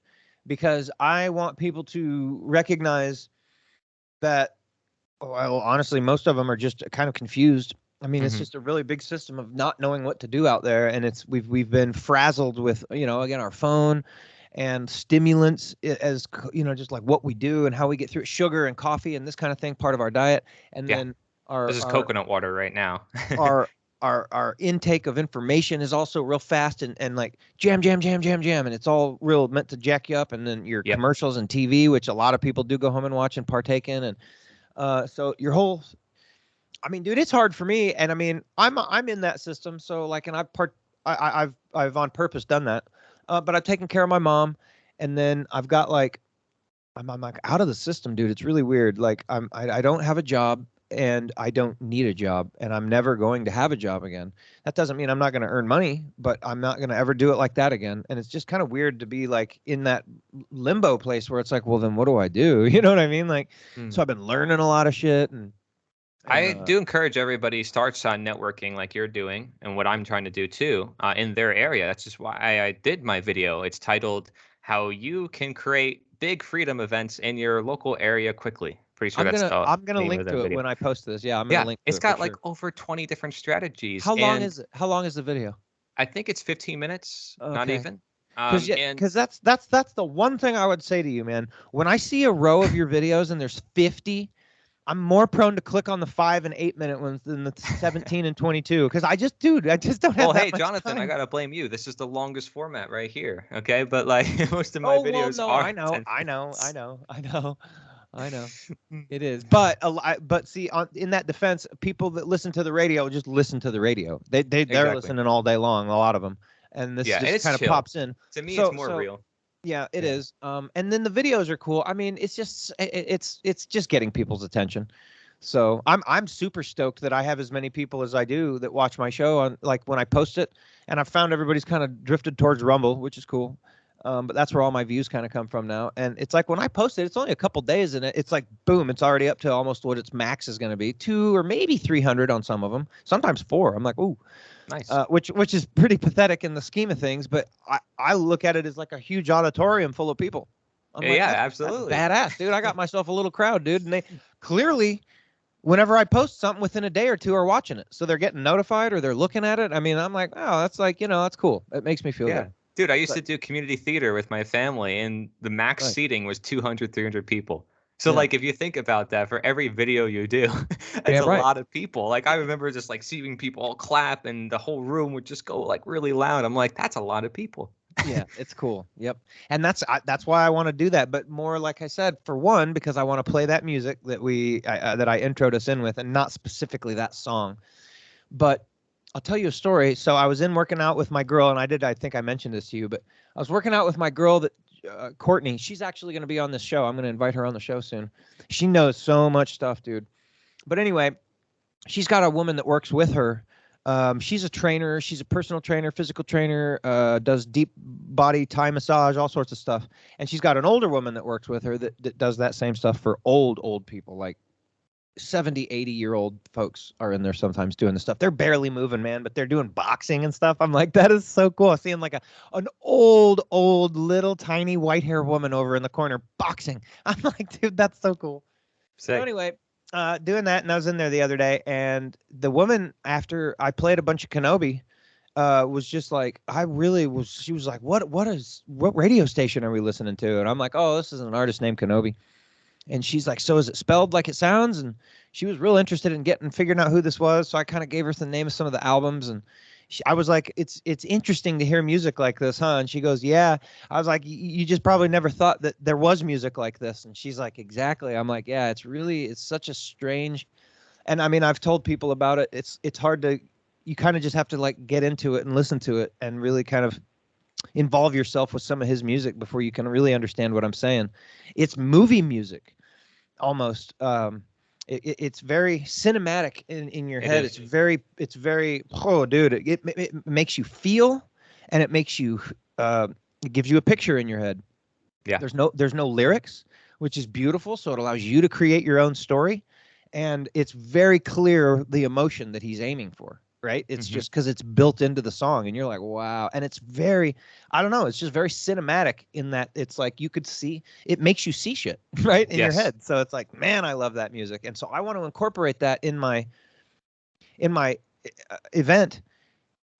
because I want people to recognize that, well, honestly, most of them are just kind of confused. I mean, it's Hmm. just a really big system of not knowing what to do out there, and we've been frazzled with, again, our phone and stimulants, as just like what we do and how we get through it, sugar and coffee and this kind of thing, part of our diet, and Yeah, then our this is our coconut water right now. our our intake of information is also real fast, and like jam jam jam jam jam, and it's all real meant to jack you up, and then your Yep. commercials and TV, which a lot of people do go home and watch and partake in, and so your whole, I mean, dude, it's hard for me, and I mean, I'm in that system, so like, and I've on purpose done that, but I've taken care of my mom, and then I've got like, I'm like out of the system, dude. It's really weird. Like, I don't have a job, and I don't need a job, and I'm never going to have a job again. That doesn't mean I'm not going to earn money, but I'm not going to ever do it like that again. And it's just kind of weird to be like in that limbo place where it's like, well, then what do I do? You know what I mean? Like, so I've been learning a lot of shit, and I do encourage everybody starts on networking like you're doing and what I'm trying to do too in their area. That's just why I did my video. It's titled "How You Can Create Big Freedom Events in Your Local Area Quickly." Pretty sure that's the I'm gonna name of link the to it video. when I post this. Yeah, I'm gonna Yeah, link to it's it for got like sure. over 20 different strategies, How long and is it? How long is the video? I think it's 15 minutes, not Okay. even. Because yeah, And because that's the one thing I would say to you, man. When I see a row of your videos and there's 50, I'm more prone to click on the 5 and 8 minute ones than the 17 and 22 because I just, dude, I just don't have Well, that hey, much Jonathan, I time. gotta blame you. This is the longest format right here. Okay, but like most of my Oh well, videos no, are I know, 10 I know, I minutes. know, I know, I know. It is, but but see, in that defense, people that listen to the radio just listen to the radio. They're Exactly. listening all day long, a lot of them, and this Yeah, and just it's kind of chill. pops in. To me, it's So more real. yeah, it Yeah. is. And then the videos are cool. I mean, it's just it's just getting people's attention. So I'm super stoked that I have as many people as I do that watch my show on like when I post it, and I've found everybody's kind of drifted towards Rumble, which is cool. But that's where all my views kind of come from now. And it's like when I post it, it's only a couple days in it. It's like boom, it's already up to almost what its max is going to be, 2 or maybe 300 on some of them, sometimes 4. I'm like, ooh, Nice. which is pretty pathetic in the scheme of things. But I look at it as like a huge auditorium full of people. I'm Yeah, like, yeah, that's absolutely. badass, dude. I got myself a little crowd, dude, and they clearly whenever I post something within a day or two are watching it. So they're getting notified or they're looking at it. I mean, I'm like, oh, that's like, that's cool. It makes me feel good. Yeah. Dude, I used But to do community theater with my family, and the max right. seating was 200, 300 people. So, Yeah. like, if you think about that, for every video you do, it's Damn a right. lot of people. Like, I remember just like seeing people all clap, and the whole room would just go like really loud. I'm like, that's a lot of people. Yeah, it's cool. Yep. And that's why I want to do that, but more like I said, for one, because I want to play that music that I introed us in with, and not specifically that song. But I'll tell you a story. So I was in working out with my girl, and I think I mentioned this to you, but I was working out with my girl that Courtney. She's actually going to be on this show. I'm going to invite her on the show soon. She knows so much stuff, dude. But anyway, she's got a woman that works with her. She's a trainer. She's a personal trainer, physical trainer, does deep body Thai massage, all sorts of stuff. And she's got an older woman that works with her that does that same stuff for old people, like 70, 80-year-old folks are in there sometimes doing the stuff. They're barely moving, man, but they're doing boxing and stuff. I'm like, that is so cool. Seeing like an old, little tiny white hair woman over in the corner boxing. I'm like, dude, that's so cool. So Sick. anyway, doing that, and I was in there the other day, and the woman, after I played a bunch of Kenobi, was just like, I really was. She was like, what radio station are we listening to? And I'm like, oh, this is an artist named Kenobi. And she's like, so is it spelled like it sounds? And she was real interested in figuring out who this was. So I kind of gave her the name of some of the albums, and I was like, it's interesting to hear music like this, huh? And she goes, yeah. I was like, you just probably never thought that there was music like this. And she's like, exactly. I'm like, yeah, it's such a strange. And I mean, I've told people about it. It's hard to, you kind of just have to like get into it and listen to it and really kind of involve yourself with some of his music before you can really understand what I'm saying. It's movie music almost. It's very cinematic in your It head. is. It's very, oh, dude, it makes you feel, and it gives you a picture in your head. Yeah. There's no lyrics, which is beautiful. So it allows you to create your own story, and it's very clear the emotion that he's aiming for. Right? It's Hmm. just because it's built into the song, and you're like, wow. And it's very, I don't know, it's just very cinematic in that it's like you could see, it makes you see shit right in your Yes. head. So it's like, man, I love that music, and so I want to incorporate that in my event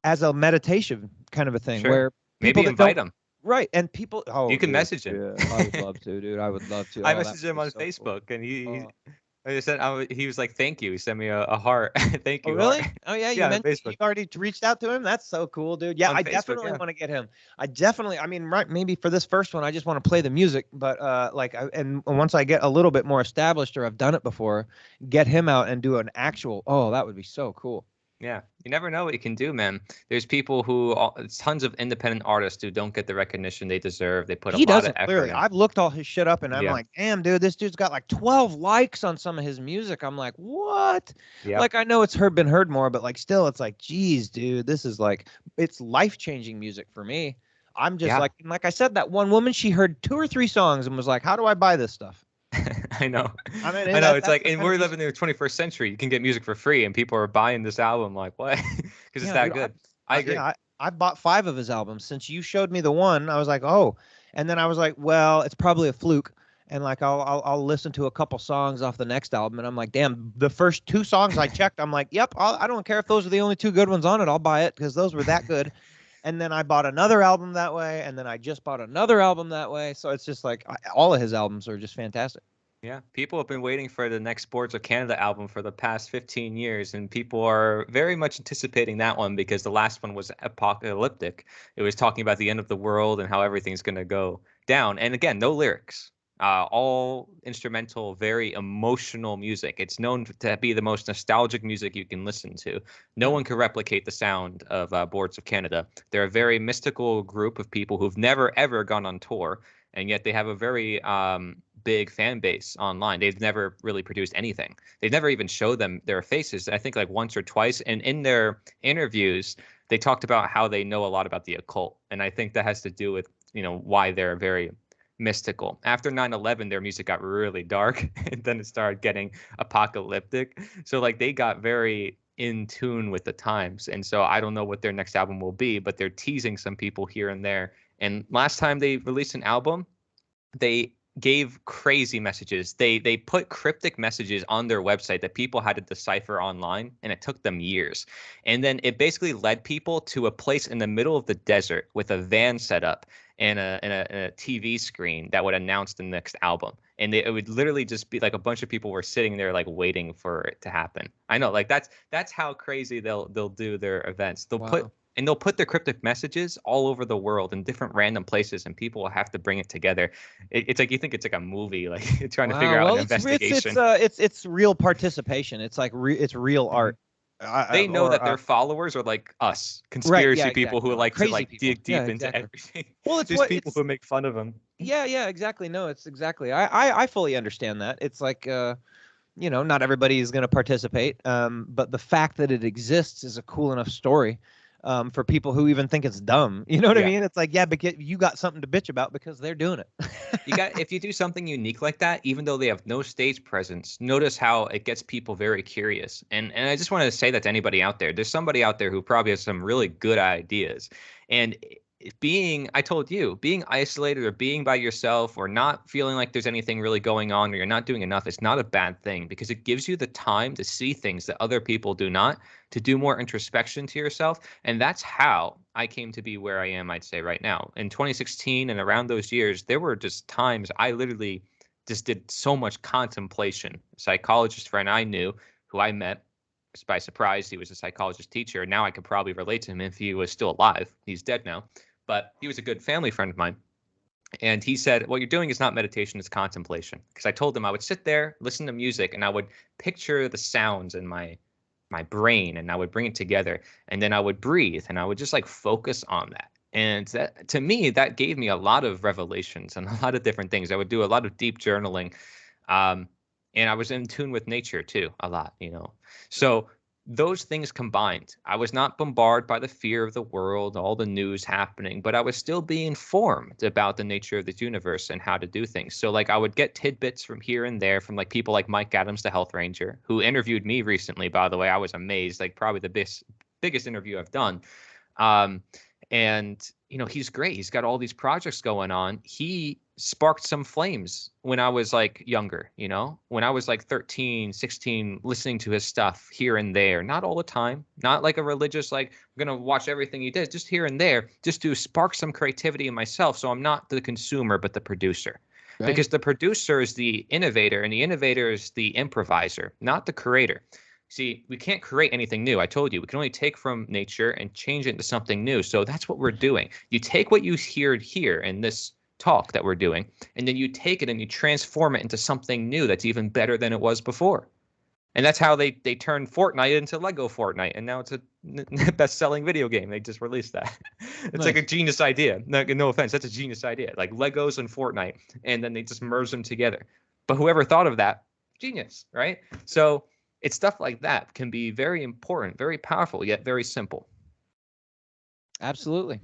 as a meditation kind of a thing, Sure. where people Maybe that invite don't. him. Right. And people, You oh, can dude, message him. yeah, I would love to, dude. I would love to. I Oh, that messaged would him be on so cool. Facebook, and he Oh, I said he was like, "Thank you." He sent me a heart, thank oh, you heart. really? Oh, yeah. You Yeah, on mentioned Facebook. you've already reached out to him. That's so cool, dude. Yeah, On I Facebook, definitely yeah. want to get him. I mean, right. Maybe for this first one, I just want to play the music, but and once I get a little bit more established or I've done it before, get him out and do an actual. Oh, that would be so cool. Yeah, you never know what you can do, man. There's people tons of independent artists who don't get the recognition they deserve. They put a He lot of doesn't effort clearly. in. I've looked all his shit up, and I'm Yeah. like, damn, dude, this dude's got like 12 likes on some of his music. I'm like, what? Yep. Like, I know it's been heard more, but like, still, it's like, geez, dude, this is like, it's life changing music for me. I'm just Yeah. like I said, that one woman, she heard 2 or 3 songs and was like, how do I buy this stuff? I know. I mean, I know. It's that's like, the and kind of we're music. living in the 21st century. You can get music for free, and people are buying this album. Like, what? Because it's Yeah, that dude, good. I agree. I bought 5 of his albums. Since you showed me the one, I was like, oh, and then I was like, well, it's probably a fluke. And like I'll listen to a couple songs off the next album, and I'm like, damn, the first 2 songs I checked, I'm like, yep, I don't care if those are the only 2 good ones on it, I'll buy it because those were that good. And then I bought another album that way, and then I just bought another album that way. So it's just like all of his albums are just fantastic. Yeah, people have been waiting for the next Boards of Canada album for the past 15 years, and people are very much anticipating that one because the last one was apocalyptic. It was talking about the end of the world and how everything's going to go down. And again, no lyrics, all instrumental, very emotional music. It's known to be the most nostalgic music you can listen to. No one can replicate the sound of Boards of Canada. They're a very mystical group of people who've never, ever gone on tour, and yet they have a very big fan base online. They've never really produced anything. They've never even showed them their faces. I think like once or twice. And in their interviews, they talked about how they know a lot about the occult. And I think that has to do with, why they're very mystical. After 9/11, their music got really dark and then it started getting apocalyptic. So like they got very in tune with the times. And so I don't know what their next album will be, but they're teasing some people here and there. And last time they released an album, they gave crazy messages. They put cryptic messages on their website that people had to decipher online, and it took them years. And then it basically led people to a place in the middle of the desert with a van set up and a TV screen that would announce the next album. And it would literally just be like a bunch of people were sitting there like waiting for it to happen. I know, like that's how crazy they'll do their events. They'll put their cryptic messages all over the world in different random places, and people will have to bring it together. It's like you think it's like a movie, like trying to figure out an investigation. It's real participation. It's like it's real art. They know that their followers are like us, conspiracy people who like to like dig deep into everything. Well, it's just people who make fun of them. Yeah, exactly. No, it's exactly. I fully understand that. It's like not everybody is going to participate, but the fact that it exists is a cool enough story. For people who even think it's dumb. You know what I mean? It's like, yeah, because you got something to bitch about because they're doing it. If you do something unique like that, even though they have no stage presence, notice how it gets people very curious. And I just wanted to say that to anybody out there. There's somebody out there who probably has some really good ideas. And I told you, being isolated or being by yourself or not feeling like there's anything really going on or you're not doing enough, it's not a bad thing because it gives you the time to see things that other people do not, to do more introspection to yourself. And that's how I came to be where I am, I'd say right now. In 2016 and around those years, there were just times I literally just did so much contemplation. A psychologist friend I knew who I met by surprise, he was a psychologist teacher. Now I could probably relate to him if he was still alive. He's dead now. But he was a good family friend of mine. And he said, what you're doing is not meditation, it's contemplation. Because I told him I would sit there, listen to music, and I would picture the sounds in my brain, and I would bring it together. And then I would breathe, and I would just like focus on that. And that, to me, that gave me a lot of revelations and a lot of different things. I would do a lot of deep journaling. And I was in tune with nature too, a lot, So those things combined, I was not bombarded by the fear of the world, all the news happening, but I was still being informed about the nature of this universe and how to do things. So like I would get tidbits from here and there from like people like Mike Adams, the health ranger, who interviewed me recently, by the way. I was amazed, like probably the biggest interview I've done. And he's great. He's got all these projects going on. He sparked some flames when I was like younger, when I was like 13, 16, listening to his stuff here and there, not all the time, not like a religious, like I'm going to watch everything he did, just here and there, just to spark some creativity in myself. So I'm not the consumer, but the producer. Right. Because the producer is the innovator and the innovator is the improviser, not the creator. See, we can't create anything new. I told you, we can only take from nature and change it into something new. So that's what we're doing. You take what you hear here in this talk that we're doing, and then you take it and you transform it into something new that's even better than it was before. And that's how they turned Fortnite into Lego Fortnite, and now it's a best-selling video game. They just released that. It's nice. Like a genius idea. No offense, that's a genius idea. Like Legos and Fortnite, and then they just merge them together. But whoever thought of that, genius, right? So it's stuff like that can be very important, very powerful, yet very simple. Absolutely.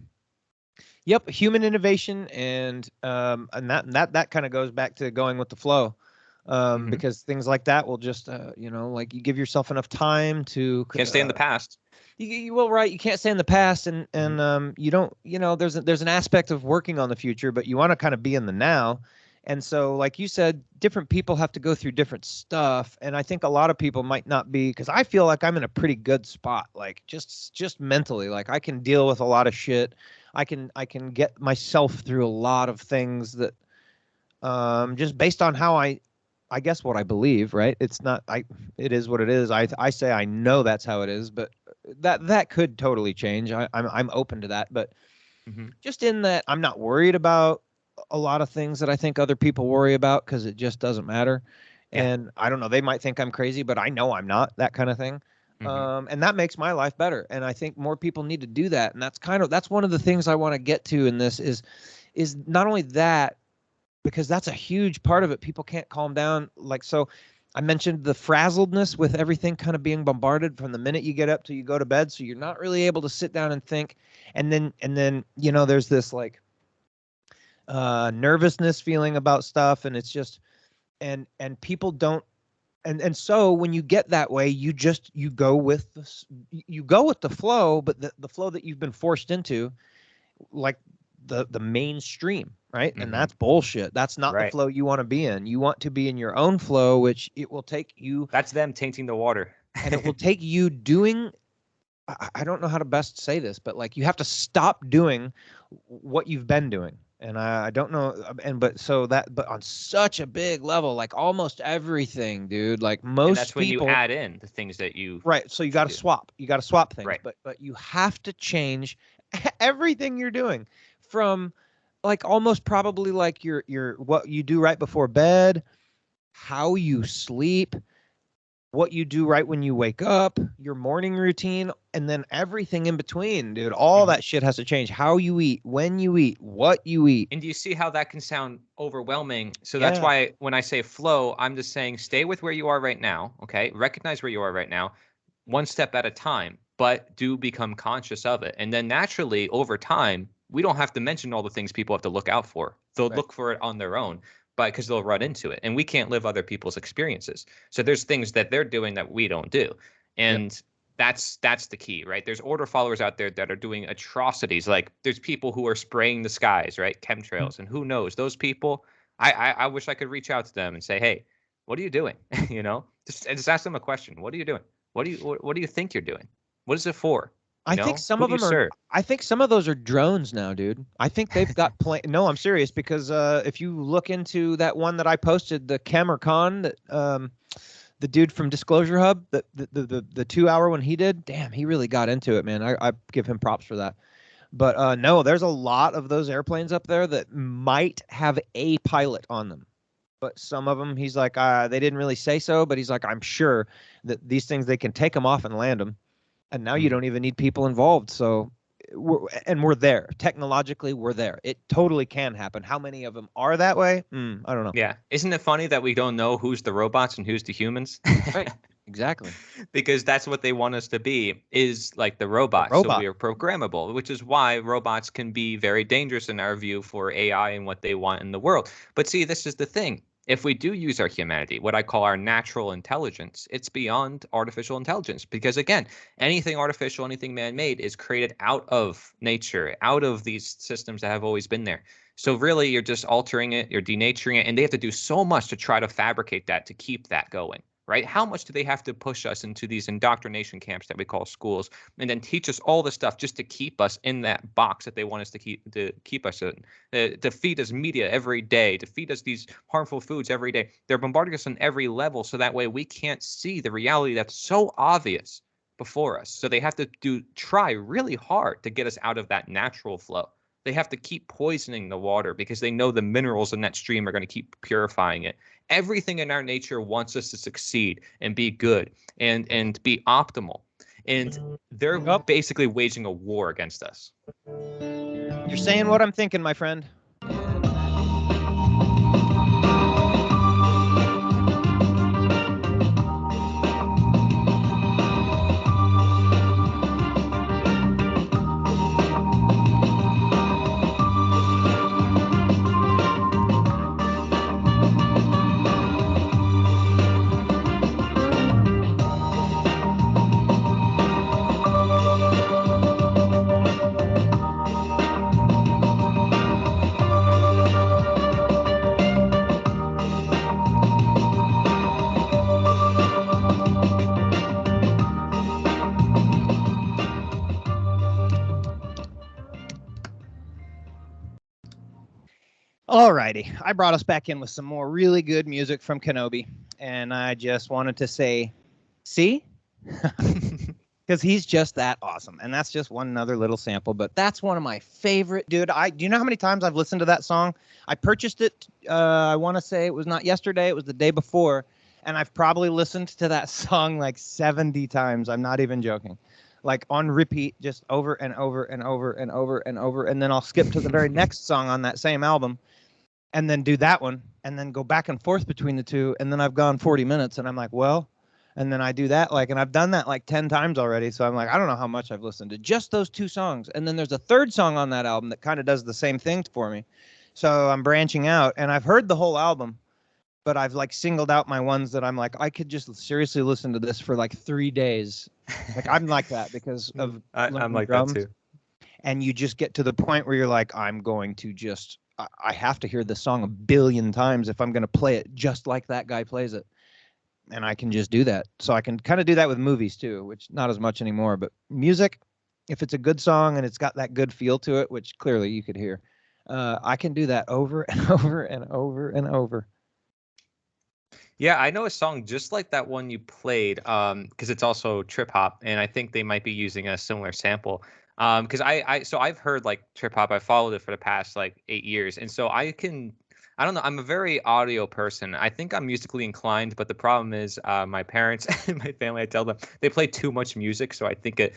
Yep, human innovation, and that kind of goes back to going with the flow, because things like that will just like you give yourself enough time to can't stay in the past. Right, you can't stay in the past, and you don't, there's an aspect of working on the future, but you want to kind of be in the now. And so, like you said, different people have to go through different stuff. And I think a lot of people might not be, because I feel like I'm in a pretty good spot, like just mentally, like I can deal with a lot of shit. I can get myself through a lot of things that just based on how I I guess what I believe, right? It's not it is what it is. I say I know that's how it is, but that could totally change. I'm open to that, but Hmm. just in that I'm not worried about a lot of things that I think other people worry about because it just doesn't matter. Yeah. And I don't know, they might think I'm crazy, but I know I'm not, that kind of thing. Hmm. And that makes my life better. And I think more people need to do that. And that's one of the things I want to get to in this is not only that, because that's a huge part of it. People can't calm down. Like, so I mentioned the frazzledness with everything kind of being bombarded from the minute you get up till you go to bed. So you're not really able to sit down and think. And then, there's this like nervousness feeling about stuff. And it's just, and people don't, and so when you get that way, you go with the flow, but the flow that you've been forced into, like the mainstream, right? And Hmm. that's bullshit. That's not the Right. flow you want to be in. You want to be in your own flow, which it will take you, That's them tainting the water. and it will take you doing, I don't know how to best say this, but like you have to stop doing what you've been doing. And I don't know, but on such a big level, like almost everything, dude, like And that's most when you people. add in the things that you Right. So you should got to do. swap. You got to swap things, Right. but you have to change everything you're doing, from like almost probably like your what you do right before bed, how you sleep, what you do right when you wake up, your morning routine, and then everything in between, dude. All Hmm. that shit has to change. How you eat, when you eat, what you eat. And do you see how that can sound overwhelming? So that's Yeah. why when I say flow, I'm just saying stay with where you are right now. Okay. Recognize where you are right now, one step at a time, but do become conscious of it. And then naturally, over time, we don't have to mention all the things people have to look out for. They'll Right. look for it on their own, but because they'll run into it. And we can't live other people's experiences. So there's things that they're doing that we don't do. Yep. And that's the key, right? There's order followers out there that are doing atrocities. Like there's people who are spraying the skies, right? Chemtrails, and who knows? Those people, I wish I could reach out to them and say, hey, what are you doing? Just ask them a question. What are you doing? What do you think you're doing? What is it for? I think some Who of do you them are. serve? I think some of those are drones now, dude. I think they've got No, I'm serious, because if you look into that one that I posted, the Camer Khan, that the dude from Disclosure Hub, the 2 hour one he did, damn, he really got into it, man. I give him props for that. But no, there's a lot of those airplanes up there that might have a pilot on them. But some of them, he's like, they didn't really say so, but he's like, I'm sure that these things, they can take them off and land them, and now you Mhm. don't even need people involved. So we're there technologically. We're there. It totally can happen. How many of them are that way? I don't know. Yeah. Isn't it funny that we don't know who's the robots and who's the humans? Right. Exactly. Because that's what they want us to be, is like the A robots. So robot. we are programmable, which is why robots can be very dangerous in our view for AI and what they want in the world. But see, this is the thing. If we do use our humanity, what I call our natural intelligence, it's beyond artificial intelligence. Because again, anything artificial, anything man made is created out of nature, out of these systems that have always been there. So really, you're just altering it, you're denaturing it, and they have to do so much to try to fabricate that to keep that going, right? How much do they have to push us into these indoctrination camps that we call schools, and then teach us all this stuff just to keep us in that box that they want us to keep us in, to feed us media every day, to feed us these harmful foods every day? They're bombarding us on every level, so that way we can't see the reality that's so obvious before us. So they have to try really hard to get us out of that natural flow. They have to keep poisoning the water because they know the minerals in that stream are going to keep purifying it. Everything in our nature wants us to succeed and be good and be optimal. And they're Yep. basically waging a war against us. You're saying what I'm thinking, my friend. Alrighty, I brought us back in with some more really good music from Kenobi, and I just wanted to say, see, because he's just that awesome, and that's just one another little sample. But that's one of my favorite, dude. Do you know how many times I've listened to that song? I purchased it. I want to say it was not yesterday; it was the day before, and I've probably listened to that song like 70 times. I'm not even joking. Like on repeat, just over and over and over and over and over, and then I'll skip to the very next song on that same album and then do that one and then go back and forth between the two. And then I've gone 40 minutes and I'm like, well, and then I do that and I've done that like 10 times already. So I'm like, I don't know how much I've listened to just those two songs. And then there's a third song on that album that kind of does the same thing for me. So I'm branching out and I've heard the whole album, but I've like singled out my ones that I'm like, I could just seriously listen to this for like 3 days. Like I'm like that because of I'm like drums. that too. And you just get to the point where you're like, I'm going to just, I have to hear this song 1 billion times if I'm going to play it just like that guy plays it. And I can just do that. So I can kind of do that with movies too, which not as much anymore. But music, if it's a good song and it's got that good feel to it, which clearly you could hear, I can do that over and over and over and over. Yeah, I know a song just like that one you played, because it's also trip hop, and I think they might be using a similar sample. Because so I've heard like trip hop. I followed it for the past like 8 years, and so I don't know. I'm a very audio person. I think I'm musically inclined, but the problem is my parents and my family. I tell them they play too much music, so I think it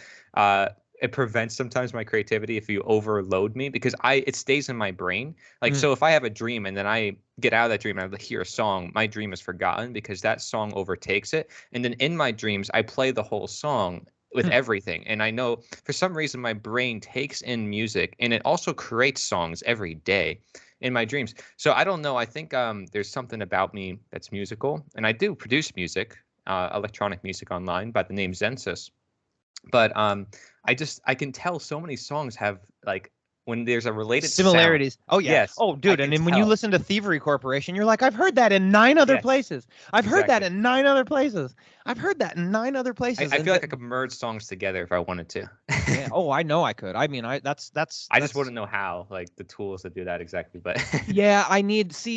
prevents sometimes my creativity if you overload me because it stays in my brain. Like, so if I have a dream and then I get out of that dream and I hear a song, my dream is forgotten because that song overtakes it. And then in my dreams, I play the whole song with everything. And I know for some reason my brain takes in music and it also creates songs every day in my dreams. So I don't know. I think there's something about me that's musical, and I do produce music, electronic music online by the name Zensus. But I can tell so many songs have like when there's a related similarities. sound. Oh yeah. Yes. Oh dude, and then when you listen to Thievery Corporation, you're like, I've heard that in 9 other places. I've heard that in 9 other places. I've heard that in 9 other places. I feel like I could merge songs together if I wanted to. Yeah. Oh, I know I could. I mean, that's. I just wouldn't know how, like the tools to do that exactly. But yeah,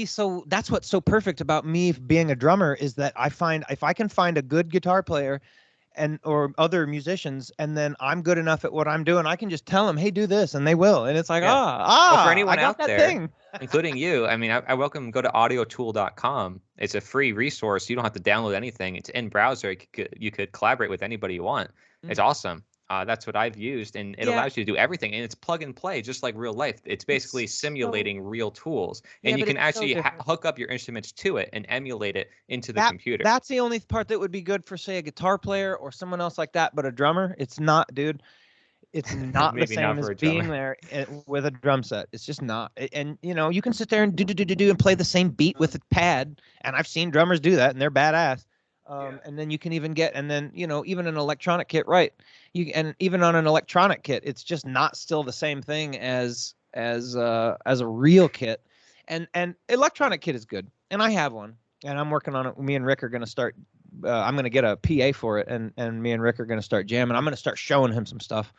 so that's what's so perfect about me being a drummer is that I find if I can find a good guitar player or other musicians, and then I'm good enough at what I'm doing, I can just tell them, hey, do this, and they will. And it's like, well, for anyone I got out that there, thing. including you, I mean, I welcome go to audiotool.com. It's a free resource. You don't have to download anything. It's in browser. You could collaborate with anybody you want. It's awesome. That's what I've used, and it allows you to do everything, and it's plug and play, just like real life. It's basically simulating real tools, and you can actually hook up your instruments to it and emulate it into the computer. That's the only part that would be good for, say, a guitar player or someone else like that, but a drummer, it's not, dude. It's not the same as being there with a drum set. It's just not. And, you can sit there and do and play the same beat with a pad, and I've seen drummers do that, and they're badass. And then you can even even an electronic kit, right? And even on an electronic kit, it's just not still the same thing as a real kit. And electronic kit is good, and I have one, and I'm working on it. Me and Rick are going to start. I'm going to get a PA for it, and me and Rick are going to start jamming. I'm going to start showing him some stuff.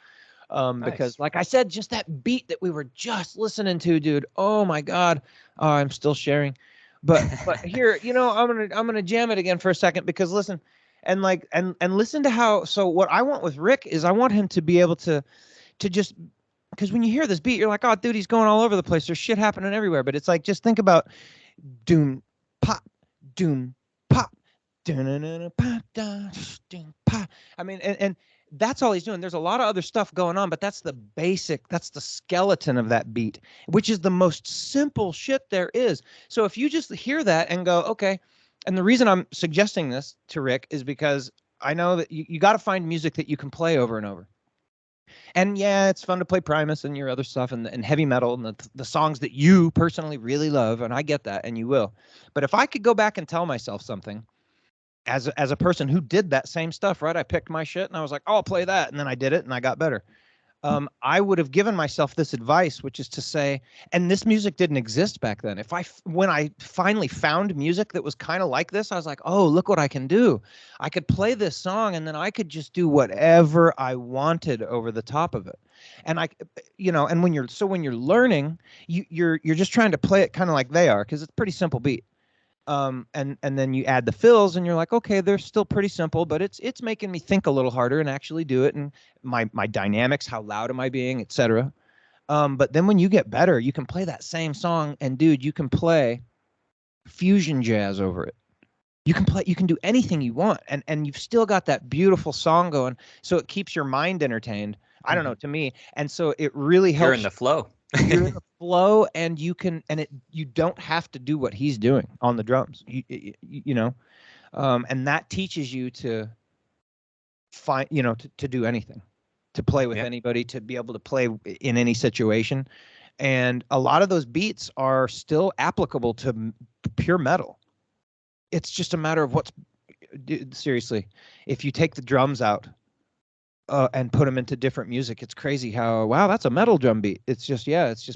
Because like I said, just that beat that we were just listening to, dude. Oh my God. Oh, I'm still sharing. But here, I'm gonna jam it again for a second because listen, and listen to how. So what I want with Rick is I want him to be able to just, because when you hear this beat, you're like, oh, dude, he's going all over the place. There's shit happening everywhere. But it's like, just think about doom pop, doom pop, doom pop, doom pop. I mean, and that's all he's doing. There's a lot of other stuff going on, but that's the skeleton of that beat, which is the most simple shit there is. So if you just hear that and go, okay, and the reason I'm suggesting this to Rick is because I know that you got to find music that you can play over and over. And yeah, it's fun to play Primus and your other stuff and heavy metal and the songs that you personally really love, and I get that, and you will. But if I could go back and tell myself something, as a person who did that same stuff, right? I picked my shit and I was like, oh, I'll play that. And then I did it and I got better. I would have given myself this advice, which is to say, and this music didn't exist back then. When I finally found music that was kind of like this, I was like, oh, look what I can do. I could play this song and then I could just do whatever I wanted over the top of it. And and when you're learning, you're just trying to play it kind of like they are, because it's a pretty simple beat. And then you add the fills and you're like, okay, they're still pretty simple, but it's making me think a little harder and actually do it. And my dynamics, how loud am I being, etc. But then when you get better, you can play that same song, and dude, you can play fusion jazz over it. You can do anything you want, and you've still got that beautiful song going, so it keeps your mind entertained. I don't know, to me. And so it really helps. You're in the flow. You're in the flow, and you don't have to do what he's doing on the drums. And that teaches you to find, to do anything, to play with anybody, to be able to play in any situation. And a lot of those beats are still applicable to pure metal. It's just a matter of seriously, if you take the drums out and put them into different music, it's crazy how, wow, that's a metal drum beat. It's just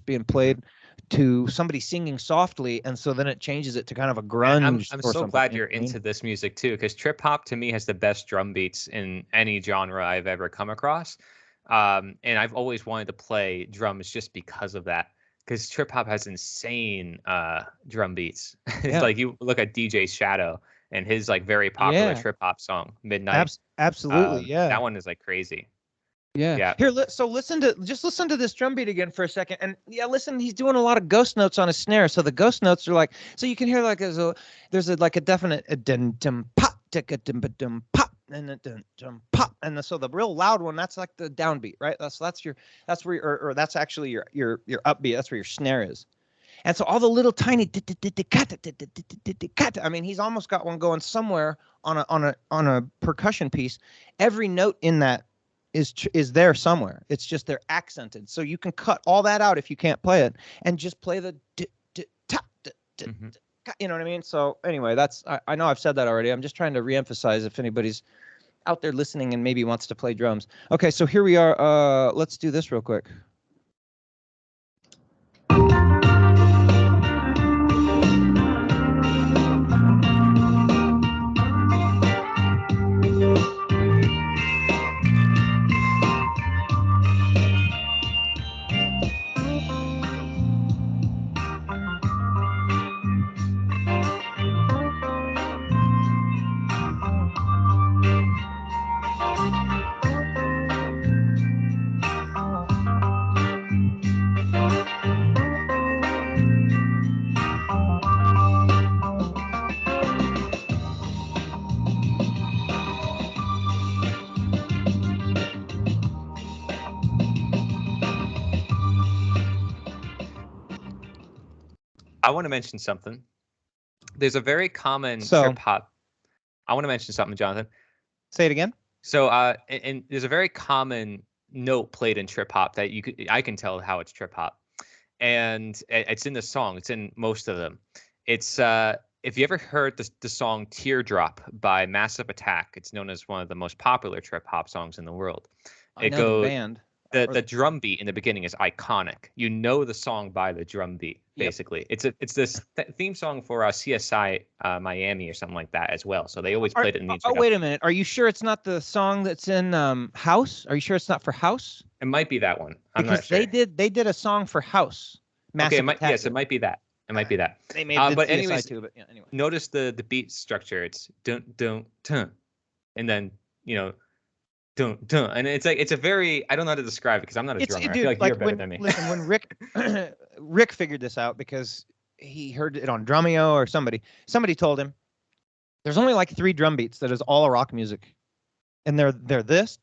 being played to somebody singing softly, and so then it changes it to kind of a grunge. I'm so glad you're into this music too, because trip hop to me has the best drum beats in any genre I've ever come across. And I've always wanted to play drums just because of that, because trip hop has insane drum beats. Like you look at DJ Shadow and his like very popular trip hop song Midnight. Absolutely, that one is like crazy. Yeah. Here, so listen to this drum beat again for a second, and listen. He's doing a lot of ghost notes on his snare, so the ghost notes are like, so you can hear like there's a definite dum dum pop, dum dum pop, and a dum dum pop, and so the real loud one, that's like the downbeat, right? That's where that's actually your upbeat. That's where your snare is. And so all the little tiny, I mean, he's almost got one going somewhere on a percussion piece. Every note in that is there somewhere. It's just they're accented. So you can cut all that out if you can't play it and just play the you know what I mean? So anyway, I know I've said that already. I'm just trying to reemphasize if anybody's out there listening and maybe wants to play drums. Okay, so here we are. Let's do this real quick. I want to mention something. There's a very common trip hop. I want to mention something, Jonathan. Say it again. So, and there's a very common note played in trip hop that I can tell how it's trip hop, and it's in the song. It's in most of them. It's if you ever heard the song "Teardrop" by Massive Attack, it's known as one of the most popular trip hop songs in the world. I know the band. The drum beat in the beginning is iconic. You know the song by the drum beat, basically. Yep. It's this theme song for CSI Miami or something like that as well. So they always played it in the introduction. Oh, wait a minute. Are you sure it's not the song that's in House? Are you sure it's not for House? It might be that one. I'm not sure. They did a song for House. Massive Attack. Yes, it might be that. It might be that. They made it but CSI anyways, too, but anyway. Notice the beat structure. It's dun dun dun, and then dun dun, and it's like it's a very, I don't know how to describe it because I'm not a drummer. I feel like you're better than me. Listen, when Rick figured this out because he heard it on Drumeo or somebody told him there's only like 3 drum beats that is all rock music, and they're this,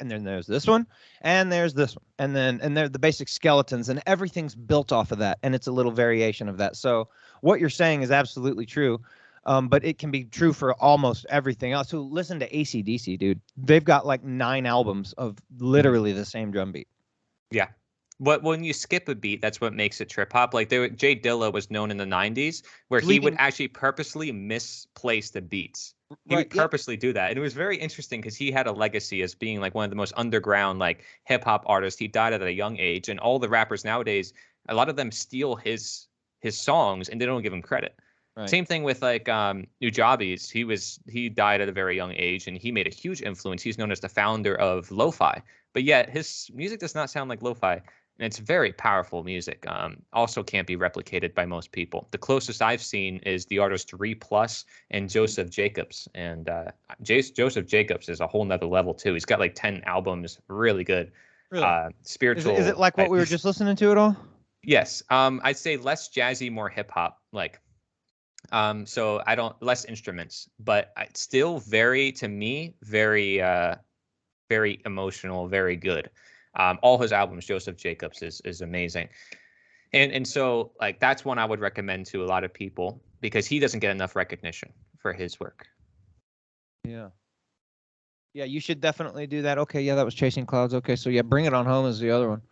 and then there's this one, and there's this one, and they're the basic skeletons, and everything's built off of that, and it's a little variation of that. So what you're saying is absolutely true. But it can be true for almost everything else. So listen to AC/DC, dude. They've got like 9 albums of literally the same drum beat. Yeah. when you skip a beat, that's what makes it trip hop. Like Jay Dilla was known in the '90s where he would Leaving actually purposely misplace the beats. He right, would yep, purposely do that, and it was very interesting because he had a legacy as being like one of the most underground like hip hop artists. He died at a young age, and all the rappers nowadays, a lot of them steal his songs and they don't give him credit. right. Same thing with like Nujabes. He died at a very young age, and he made a huge influence. He's known as the founder of lo-fi, but yet his music does not sound like lo-fi, and it's very powerful music. Also can't be replicated by most people. The closest I've seen is the artist 3 Plus and Joseph Jacobs, and Joseph Jacobs is a whole nother level too. He's got like 10 albums, really good. Really? Is it Spiritual. like what we were just listening to at all? Yes. I'd say less jazzy, more hip hop. Like so I don't less instruments, but still very to me very emotional, very good. All his albums, Joseph Jacobs is amazing, and so like that's one I would recommend to a lot of people because he doesn't get enough recognition for his work. Yeah. Yeah, you should definitely do that. Okay, yeah, that was Chasing Clouds. Okay, so yeah, Bring It On Home is the other one.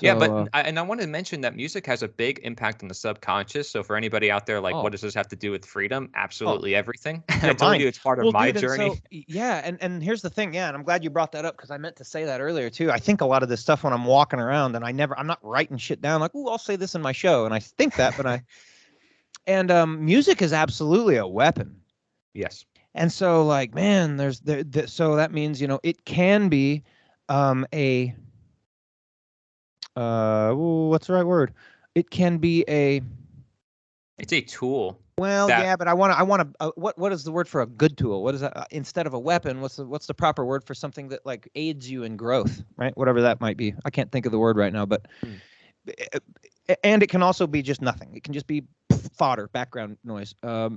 Yeah, but So, I want to mention that music has a big impact on the subconscious. So for anybody out there, like, what oh, does this have to do with freedom? oh, Absolutely everything. I your told mind. you it's part of Well, my dude, and journey. so yeah, and here's the thing, yeah, and I'm glad you brought that up because I meant to say that earlier too. I think a lot of this stuff when I'm walking around and I'm not writing shit down like, oh, I'll say this in my show, and I think that, but music is absolutely a weapon. Yes. And so like, man, so that means, it can be a what's the right word? It can be a It's a tool well, that yeah, but I want to what is the word for a good tool? What is that? Instead of a weapon, what's the proper word for something that like aids you in growth, right? Whatever that might be. I can't think of the word right now, but Hmm. and it can also be just nothing. It can just be fodder, background noise.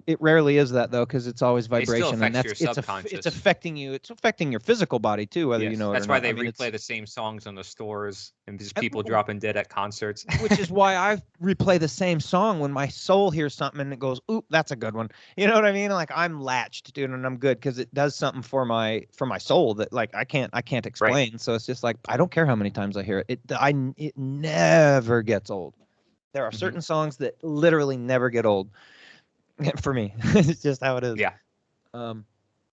It rarely is that though, because it's always it still vibration, and affects that's your it's subconscious. affecting you. It's affecting your physical body too, whether you Yes. know it or That's why not. they I mean, it's replay the same songs on the stores and just and people dropping dead at concerts. which is why I replay the same song when my soul hears something and it goes, "Oop, that's a good one." You know what I mean? Like I'm latched, dude, and I'm good because it does something for my soul that like I can't Right. explain. So it's just like I don't care how many times I hear it. It never gets old. There are Hmm. certain songs that literally never get old for me. It's just how it is. Yeah. Um,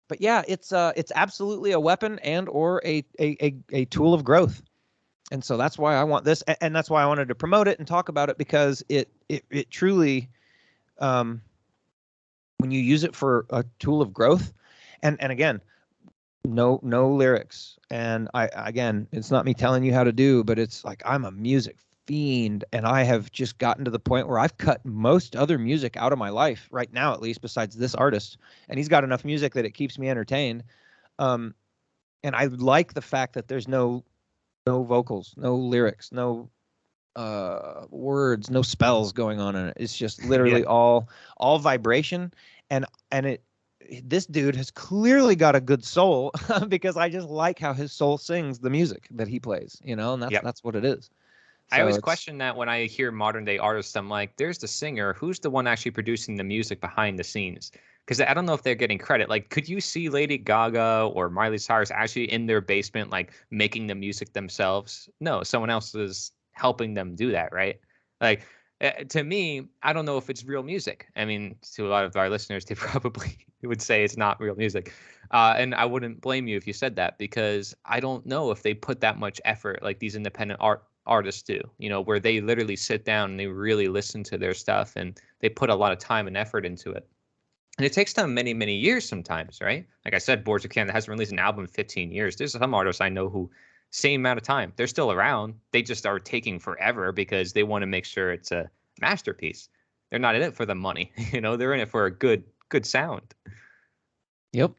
but yeah, it's absolutely a weapon and or a tool of growth. And so that's why I want this, and that's why I wanted to promote it and talk about it because it truly, um, when you use it for a tool of growth, and again, no lyrics, and I again, it's not me telling you how to do, but it's like I'm a music fiend, and I have just gotten to the point where I've cut most other music out of my life right now, at least besides this artist, and he's got enough music that it keeps me entertained. Um, and I like the fact that there's no vocals, no lyrics, no words, no spells going on in it. It's just Yeah. literally all vibration, and it this dude has clearly got a good soul because I just like how his soul sings the music that he plays, and that's Yep. that's what it is. I So always it's question that when I hear modern day artists. I'm like, there's the singer. Who's the one actually producing the music behind the scenes? Because I don't know if they're getting credit. Like, could you see Lady Gaga or Miley Cyrus actually in their basement, like making the music themselves? No, someone else is helping them do that, right? Like, to me, I don't know if it's real music. I mean, to a lot of our listeners, they probably would say it's not real music. And I wouldn't blame you if you said that because I don't know if they put that much effort like these independent artists do, where they literally sit down and they really listen to their stuff and they put a lot of time and effort into it. And it takes them many, many years sometimes, right? Like I said, Boards of Canada hasn't released an album in 15 years. There's some artists I know who, same amount of time, they're still around. They just are taking forever because they want to make sure it's a masterpiece. They're not in it for the money, they're in it for a good sound. yep.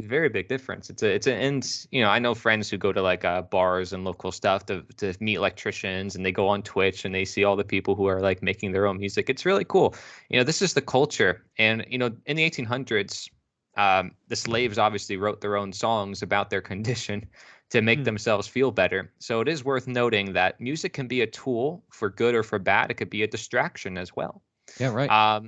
Very big difference. And I know friends who go to like bars and local stuff to meet electricians, and they go on Twitch and they see all the people who are like making their own music. It's really cool. This is the culture. And in the 1800s, the slaves obviously wrote their own songs about their condition to make Mm. themselves feel better. So it is worth noting that music can be a tool for good or for bad. It could be a distraction as well. Yeah, right.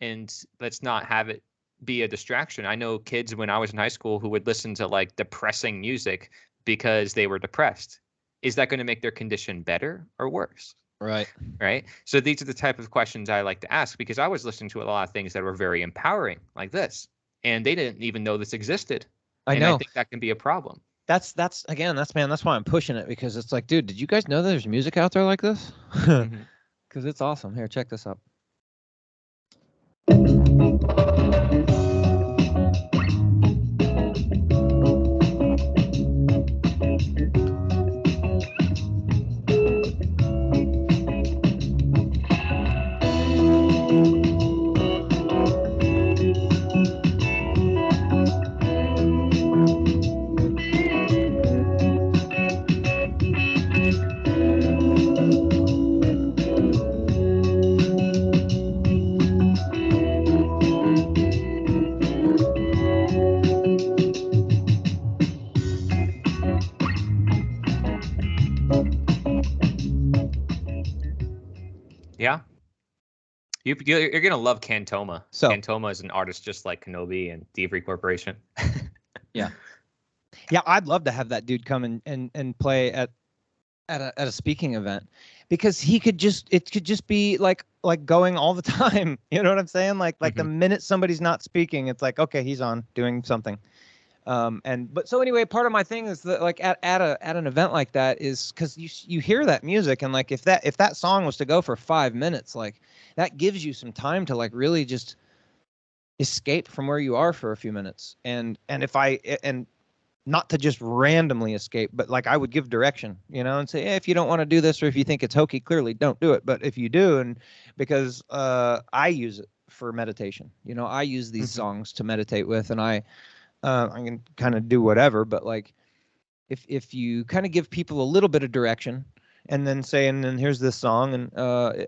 And let's not have it be a distraction. I know kids when I was in high school who would listen to like depressing music because they were depressed. is that going to make their condition better or worse? Right. Right. So these are the type of questions I like to ask, because I was listening to a lot of things that were very empowering like this, and they didn't even know this existed. I And I know. think that can be a problem. That's again, that's why I'm pushing it, because it's like, dude, did you guys know there's music out there like this? Hmm. Because it's awesome. Here, check this out. Yeah. You're going to love Cantoma. So Cantoma is an artist just like Kenobi and Thievery Corporation. yeah, I'd love to have that dude come and play at a speaking event, because it could just be like going all the time. You know what I'm saying? Like the minute somebody's not speaking, it's like, okay, he's on doing something. But so anyway, part of my thing is that like at an event like that is because you hear that music, and like if that song was to go for 5 minutes, like that gives you some time to like really just escape from where you are for a few minutes. And not to just randomly escape, but like I would give direction, and say, hey, if you don't want to do this, or if you think it's hokey, clearly don't do it. But if you do, and because I use it for meditation, I use these songs to meditate with, and I can kind of do whatever. But like if you kind of give people a little bit of direction, and then say, and then here's this song, and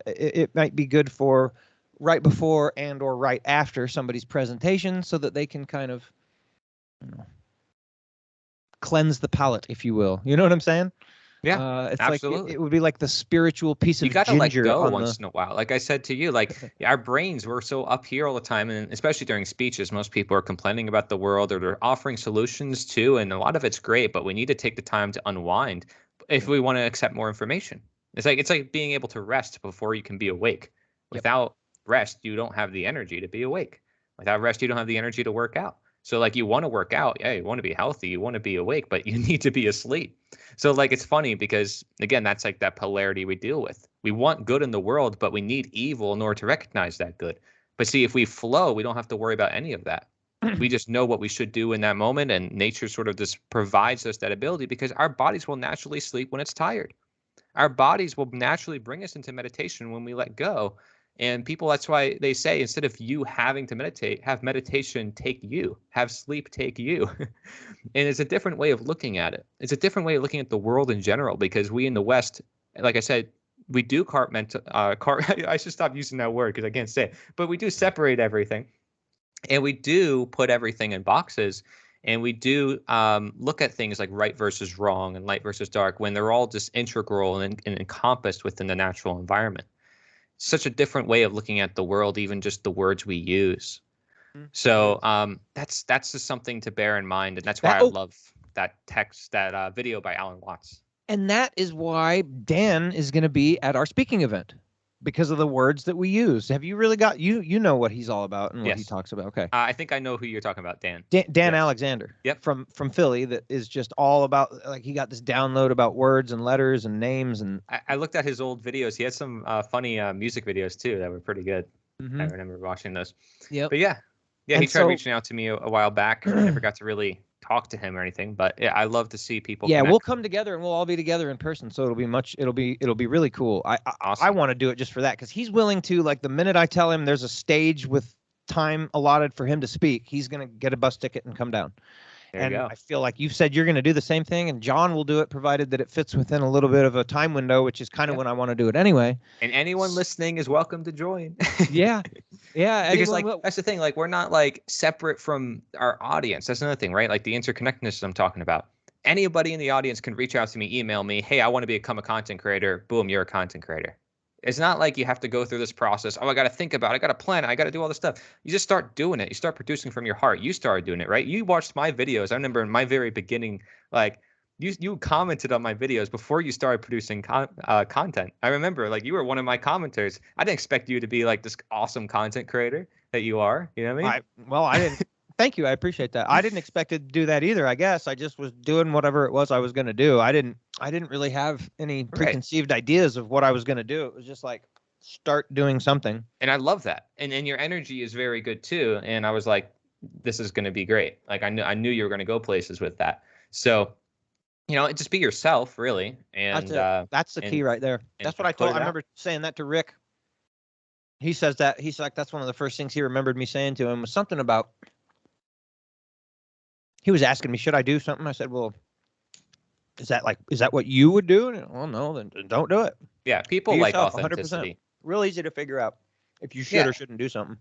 it might be good for right before and or right after somebody's presentation, so that they can kind of cleanse the palate, if you will. You know what I'm saying? Yeah, It's absolutely. like it would be like the spiritual piece You of got to let ginger go on once in a while. Like I said to you, like our brains, we're so up here all the time. And especially during speeches, most people are complaining about the world, or they're offering solutions too. And a lot of it's great, but we need to take the time to unwind if we want to accept more information. It's like being able to rest before you can be awake. Yep. Without rest, you don't have the energy to be awake. Without rest, you don't have the energy to work out. So like you want to work out, yeah, you want to be healthy, you want to be awake, but you need to be asleep. So like it's funny because again, that's like that polarity we deal with. We want good in the world, but we need evil in order to recognize that good. But see, if we flow, we don't have to worry about any of that. We just know what we should do in that moment, and nature sort of just provides us that ability, because our bodies will naturally sleep when it's tired. Our bodies will naturally bring us into meditation when we let go. And people, that's why they say, instead of you having to meditate, have meditation take you, have sleep take you. And it's a different way of looking at it. It's a different way of looking at the world in general, because we in the West, like I said, we do I should stop using that word because I can't say it, but we do separate everything, and we do put everything in boxes, and we do look at things like right versus wrong and light versus dark, when they're all just integral and encompassed within the natural environment. Such a different way of looking at the world, even just the words we use. So that's just something to bear in mind, and that's why I love that video by Alan Watts. And that is why Dan is going to be at our speaking event, because of the words that we use. Have you really got you know what he's all about and what he talks about? Okay. I think I know who you're talking about, Dan. Dan Yes. Alexander. Yep. From Philly, that is just all about, like, he got this download about words and letters and names. And I looked at his old videos. He had some funny music videos too that were pretty good. I remember watching those. Yep. But yeah, he tried reaching out to me a while back. I never got to really talk to him or anything, but yeah, I love to see people. Yeah, connect. we'll come together and we'll all be together in person. So it'll be really cool. I want to do it just for that, because he's willing to, like, the minute I tell him there's a stage with time allotted for him to speak, he's going to get a bus ticket and come down. There you go. I feel like you've said you're going to do the same thing, and John will do it, provided that it fits within a little bit of a time window, which is kind of when I want to do it anyway. And anyone listening is welcome to join. Yeah. Because that's the thing. Like, we're not like separate from our audience. That's another thing, right? Like the interconnectedness I'm talking about. Anybody in the audience can reach out to me, email me, hey, I want to become a content creator. Boom, you're a content creator. It's not like you have to go through this process. Oh, I got to think about it. I got to plan it. I got to do all this stuff. You just start doing it. You start producing from your heart. You started doing it, right? You watched my videos. I remember in my very beginning, like you commented on my videos before you started producing content. I remember, like, you were one of my commenters. I didn't expect you to be like this awesome content creator that you are. You know what I mean? I didn't. Thank you. I appreciate that. I didn't expect to do that either. I guess I just was doing whatever it was I was going to do. I didn't really have any Right. preconceived ideas of what I was going to do. It was just like start doing something. And I love that. And your energy is very good too. And I was like, this is going to be great. Like, I knew you were going to go places with that. So, just be yourself, really, That's and it. That's the key right there. and That's what I put told. it I out. remember saying that to Rick. He says that he's like, that's one of the first things he remembered me saying to him was something about. He was asking me, should I do something? I said, well, is that what you would do? And, well, no, then don't do it. Yeah, Be people like yourself, 100%. authenticity. Real easy to figure out if you should Yeah, or shouldn't do something.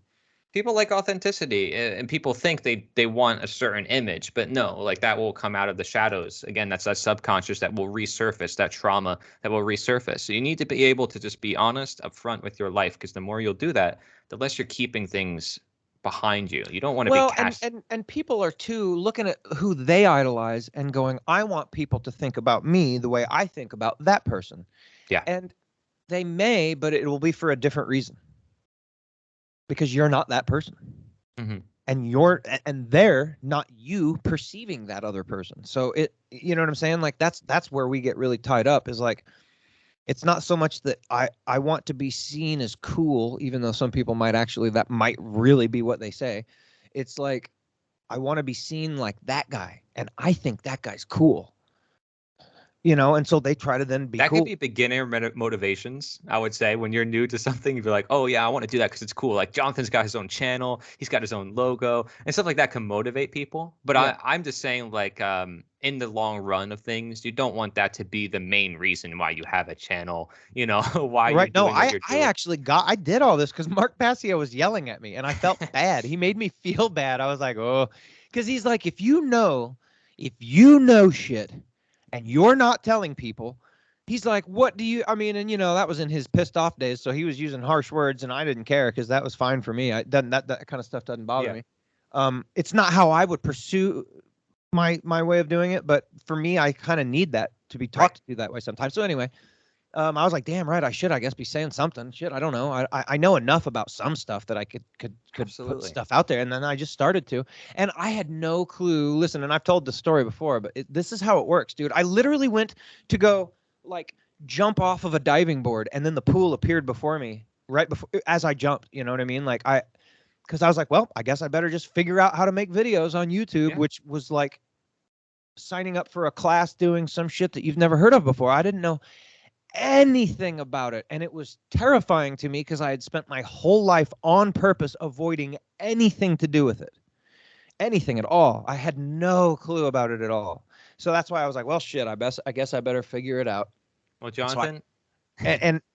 people like authenticity, and people think they want a certain image, but no, like, that will come out of the shadows. Again, that's that subconscious that will resurface, that trauma that will resurface. So you need to be able to just be honest upfront with your life, because the more you'll do that, the less you're keeping things behind you. You don't want to be Well, and cast. and people are too looking at who they idolize and going, I want people to think about me the way I think about that person. Yeah. And they may, but it will be for a different reason. Because you're not that person. Hmm. And they're not you perceiving that other person. So you know what I'm saying? Like that's where we get really tied up, is like, it's not so much that I want to be seen as cool, even though some people that might really be what they say. It's like, I want to be seen like that guy, and I think that guy's cool. And so they try to then be That could cool. be beginner motivations, I would say. When you're new to something, you'd be like, oh, yeah, I want to do that because it's cool. Like, Jonathan's got his own channel, he's got his own logo, and stuff like that can motivate people. But Yeah. I'm just saying, like, in the long run of things, you don't want that to be the main reason why you have a channel, why you're Right. No, doing what you're doing. I did all this because Mark Passio was yelling at me and I felt bad. He made me feel bad. I was like, oh, because he's like, if you know shit and you're not telling people, he's like, what do you, I mean, and that was in his pissed off days. So he was using harsh words and I didn't care because that was fine for me. That kind of stuff doesn't bother Yeah. me. It's not how I would pursue my way of doing it, but for me, I kind of need that to be Right. taught to do that way sometimes. So anyway, I was like, damn right, I should, I guess, be saying something. Shit, I don't know. I know enough about some stuff that I could put Absolutely. stuff out there, and then I just started to, and I had no clue. Listen, and I've told the story before, but this is how it works, dude. I literally went to go like jump off of a diving board, and then the pool appeared before me right before as I jumped. You know what I mean? Like because I was like, well, I guess I better just figure out how to make videos on YouTube, Yeah. which was like signing up for a class doing some shit that you've never heard of before. I didn't know anything about it, and it was terrifying to me because I had spent my whole life on purpose avoiding anything to do with it, anything at all. I had no clue about it at all. So that's why I was like, well, shit, I guess I better figure it out. Well, So Jonathan.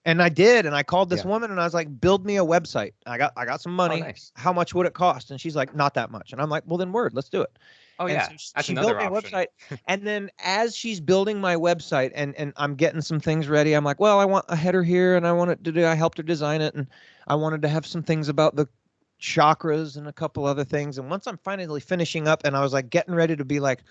and I did, and I called this Yeah. woman and I was like, build me a website. I got some Oh, money. nice. How much would it cost? And she's like, not that much. And I'm like, well, then word, let's do it. Oh, And yeah. so That's she built another me a option. website. And then as she's building my website and I'm getting some things ready, I'm like, well, I want a header here and I helped her design it. And I wanted to have some things about the chakras and a couple other things. And once I'm finally finishing up and I was like getting ready to be like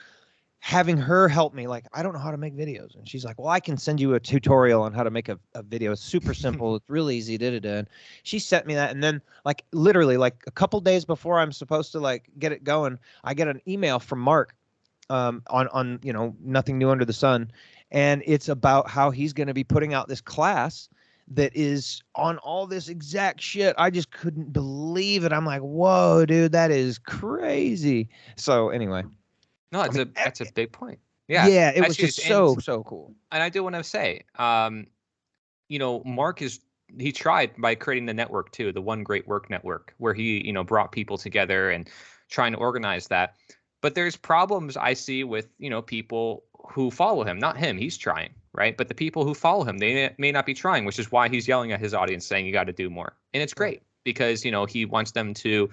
having her help me, like, I don't know how to make videos. And she's like, well, I can send you a tutorial on how to make a video. It's super simple. It's really easy. And she sent me that. And then like literally like a couple days before I'm supposed to like get it going, I get an email from Mark on Nothing New Under the Sun. And it's about how he's going to be putting out this class that is on all this exact shit. I just couldn't believe it. I'm like, whoa, dude, that is crazy. So anyway. No, I mean, that's a big point. Yeah. yeah, it was Actually, just so cool. and I do want to say, Mark he tried by creating the network too, the One Great Work Network, where he, brought people together and trying to organize that. But there's problems I see with, people who follow him, not him, he's trying, right? But the people who follow him, they may not be trying, which is why he's yelling at his audience saying you got to do more. And it's great because, he wants them to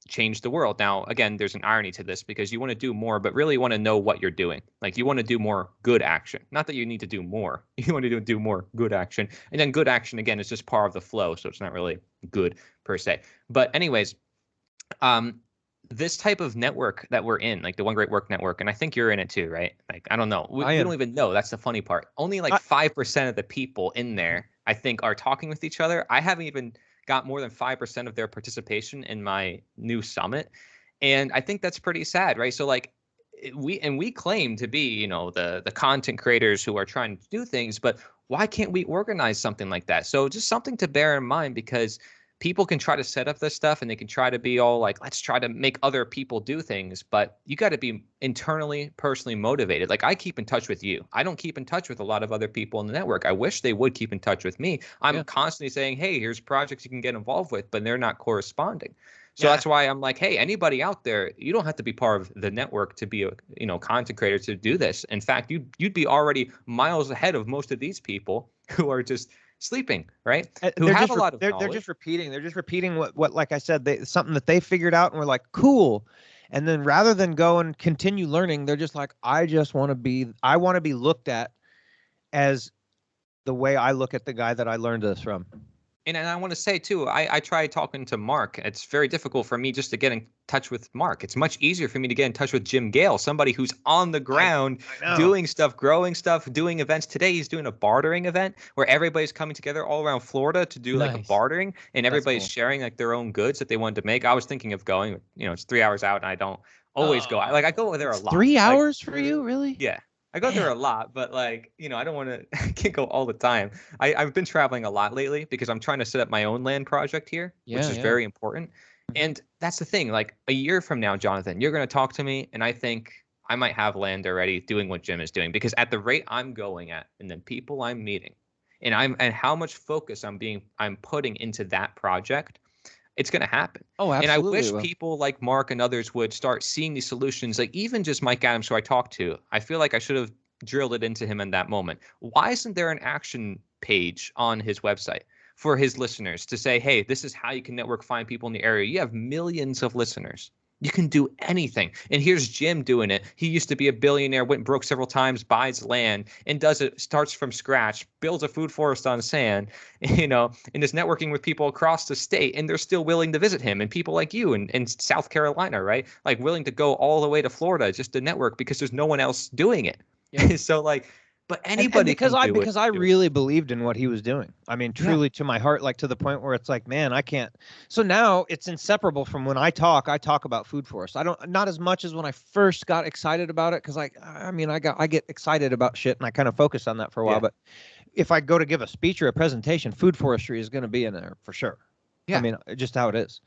change the world. Now, again, there's an irony to this because you want to do more, but really you want to know what you're doing. Like, you want to do more good action. Not that you need to do more. You want to do more good action. And then good action, again, is just part of the flow. So it's not really good per se. But anyways, this type of network that we're in, like the One Great Work Network, and I think you're in it too, right? Like, I don't know. I We am. don't even know. That's the funny part. Only like I, 5% of the people in there, I think, are talking with each other. I haven't even got more than 5% of their participation in my new summit. And I think that's pretty sad, right? So like we claim to be, the content creators who are trying to do things, but why can't we organize something like that? So just something to bear in mind, because people can try to set up this stuff and they can try to be all like, let's try to make other people do things, but you got to be internally, personally motivated. Like I keep in touch with you. I don't keep in touch with a lot of other people in the network. I wish they would keep in touch with me. I'm yeah. constantly saying, hey, here's projects you can get involved with, but they're not corresponding. So Yeah. that's why I'm like, hey, anybody out there, you don't have to be part of the network to be a content creator to do this. In fact, you'd be already miles ahead of most of these people who are just sleeping, right? Who They're have just a lot of they're knowledge. just repeating. They're just repeating what like I said, something that they figured out, and we're like, cool. And then rather than go and continue learning, they're just like, I want to be looked at as the way I look at the guy that I learned this from. And I want to say too, I tried talking to Mark. It's very difficult for me just to get in touch with Mark. It's much easier for me to get in touch with Jim Gale, somebody who's on the ground I know. doing stuff, growing stuff, doing events. Today he's doing a bartering event where everybody's coming together all around Florida to do like a Nice. bartering, and That's everybody's cool. sharing like their own goods that they wanted to make. I was thinking of going, it's 3 hours out, and I don't always go. I go there a It's lot. 3 hours for you, really? Yeah, I go there Man. a lot, but like, I don't want to, I can't go all the time. I've been traveling a lot lately because I'm trying to set up my own land project here, which Yeah, is yeah. very important. And that's the thing. Like a year from now, Jonathan, you're going to talk to me, and I think I might have land already doing what Jim is doing, because at the rate I'm going at, and the people I'm meeting, and how much focus I'm putting into that project, it's going to happen. Oh, And I absolutely it wish will. people like Mark and others would start seeing these solutions, like even just Mike Adams, who I talked to. I feel like I should have drilled it into him in that moment. Why isn't there an action page on his website for his listeners to say, hey, this is how you can network, find people in the area? You have millions of listeners. You can do anything. And here's Jim doing it. He used to be a billionaire, went broke several times, buys land and does it, starts from scratch, builds a food forest on sand, and is networking with people across the state, and they're still willing to visit him. And people like you in South Carolina, right? Like willing to go all the way to Florida just to network because there's no one else doing it. Yep. So like, but And anybody can do it. because I really believed in what he was doing. I mean, Yeah. truly to my heart, like to the point where it's like, man, I can't. So now it's inseparable from when I talk about food forest. I don't, not as much as when I first got excited about it, because I get excited about shit and I kind of focused on that for a while. Yeah. But if I go to give a speech or a presentation, food forestry is going to be in there for sure. I Yeah. mean, just how it is.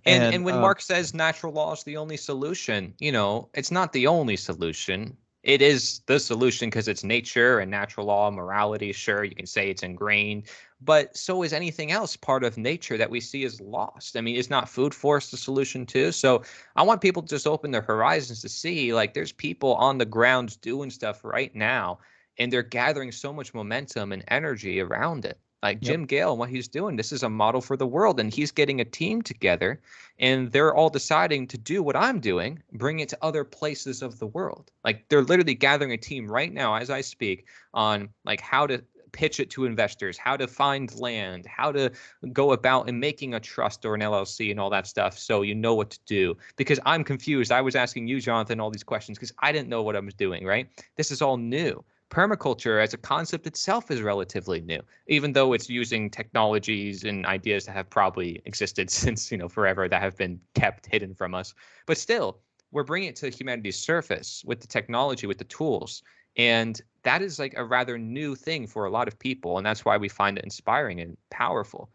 And when Mark says natural law is the only solution, it's not the only solution. It is the solution because it's nature and natural law, morality. Sure, you can say it's ingrained, but so is anything else part of nature that we see as lost. I mean, is not food forest the solution too? So I want people to just open their horizons to see, like, there's people on the ground doing stuff right now, and they're gathering so much momentum and energy around it. Like Yep. Jim Gale and what he's doing, this is a model for the world, and he's getting a team together, and they're all deciding to do what I'm doing, bring it to other places of the world. Like they're literally gathering a team right now as I speak on like how to pitch it to investors, how to find land, how to go about and making a trust or an LLC and all that stuff, so you know what to do. Because I'm confused. I was asking you, Jonathan, all these questions because I didn't know what I was doing, right? This is all new. Permaculture as a concept itself is relatively new, even though it's using technologies and ideas that have probably existed since, forever, that have been kept hidden from us. But still, we're bringing it to humanity's surface with the technology, with the tools. And that is like a rather new thing for a lot of people. And that's why we find it inspiring and powerful.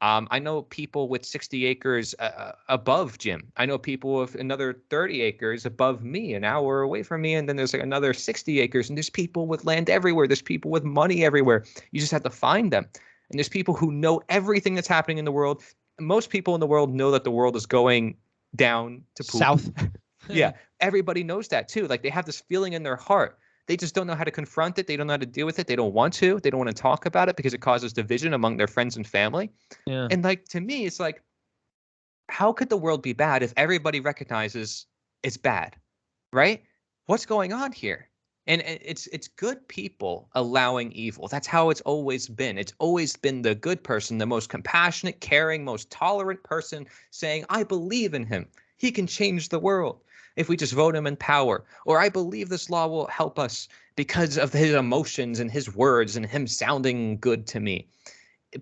I know people with 60 acres above Jim. I know people with another 30 acres above me, an hour away from me. And then there's like another 60 acres. And there's people with land everywhere. There's people with money everywhere. You just have to find them. And there's people who know everything that's happening in the world. Most people in the world know that the world is going down to poop. South. Yeah. Everybody knows that too. Like they have this feeling in their heart. They just don't know how to confront it. They don't know how to deal with it. They don't want to. They don't want to talk about it because it causes division among their friends and family. Yeah. And like, to me, it's like, how could the world be bad if everybody recognizes it's bad, right? What's going on here? And it's good people allowing evil. That's how it's always been. It's always been the good person, the most compassionate, caring, most tolerant person saying, I believe in him. He can change the world if we just vote him in power. Or I believe this law will help us because of his emotions and his words and him sounding good to me.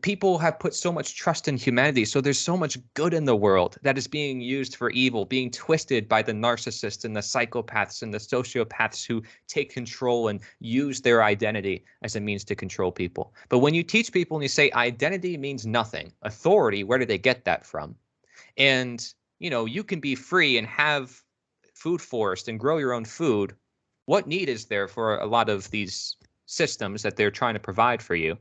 People have put so much trust in humanity. So there's so much good in the world that is being used for evil, being twisted by the narcissists and the psychopaths and the sociopaths who take control and use their identity as a means to control people. But when you teach people and you say identity means nothing, authority, where do they get that from? And, you can be free and have food forest and grow your own food. What need is there for a lot of these systems that they're trying to provide for you?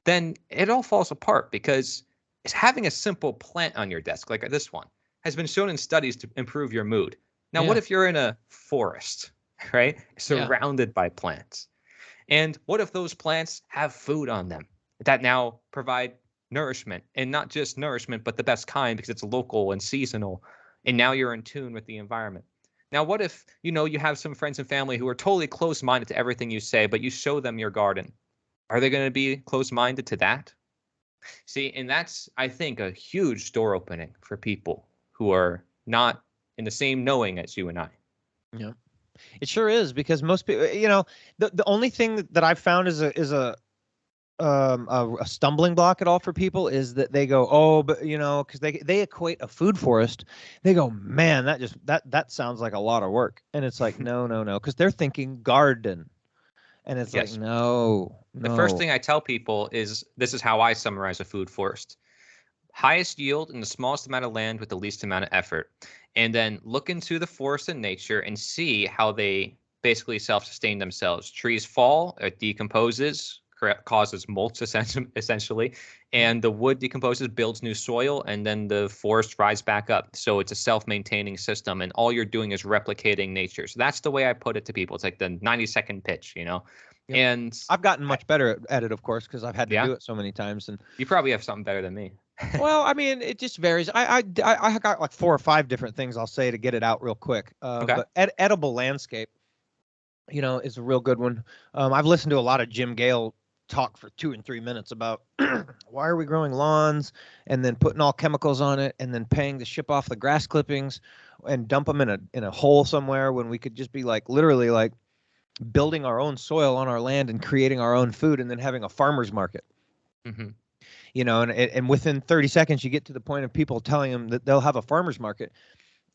Then it all falls apart because it's having a simple plant on your desk, like this one, has been shown in studies to improve your mood. Now, what Yeah. if you're in a forest, right? Yeah. Surrounded by plants? And what if those plants have food on them that now provide nourishment, and not just nourishment, but the best kind because it's local and seasonal. And now you're in tune with the environment. Now, what if, you have some friends and family who are totally close-minded to everything you say, but you show them your garden? Are they going to be close-minded to that? See, and that's, I think, a huge door opening for people who are not in the same knowing as you and I. Yeah. It sure is, because most people, the only thing that I've found is a stumbling block at all for people is that they go, oh, but because they equate a food forest. They go, man, that sounds like a lot of work. And it's like, no, because they're thinking garden. And it's like, Yes. no. The first thing I tell people is, this is how I summarize a food forest: highest yield in the smallest amount of land with the least amount of effort. And then look into the forest and nature and see how they basically self-sustain themselves. Trees fall, it decomposes, causes mulch essentially, and the wood decomposes, builds new soil, and then the forest rise back up. So it's a self-maintaining system, and all you're doing is replicating nature. So that's the way I put it to people. It's like the 90-second pitch, Yep. And I've gotten much better at it, of course, because I've had to yeah, do it so many times. And you probably have something better than me. well, I mean, it just varies. I got like 4 or 5 different things I'll say to get it out real quick. Okay. But edible landscape, is a real good one. I've listened to a lot of Jim Gale talk for 2 and 3 minutes about why are we growing lawns and then putting all chemicals on it and then paying to ship off the grass clippings and dump them in a hole somewhere, when we could just be like literally like building our own soil on our land and creating our own food and then having a farmer's market. Mm-hmm. And within 30 seconds you get to the point of people telling them that they'll have a farmer's market,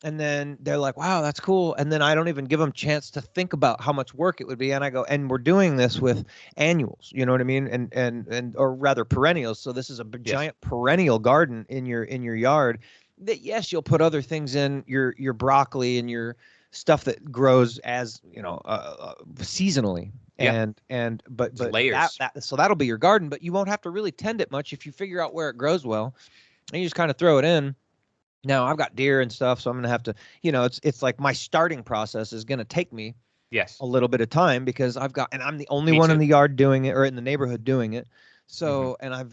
and then they're like, wow, that's cool. And then I don't even give them a chance to think about how much work it would be. And I go, and we're doing this with annuals, you know what I mean? And or rather perennials. So this is a giant perennial garden in your yard that, yes, you'll put other things in, your broccoli and your stuff that grows as, seasonally. Yeah. But layers. So that'll be your garden, but you won't have to really tend it much if you figure out where it grows well, and you just kind of throw it in. Now I've got deer and stuff, so I'm gonna have to, it's like my starting process is gonna take me a little bit of time, because and I'm the only one in the yard doing it, or in the neighborhood doing it. So, and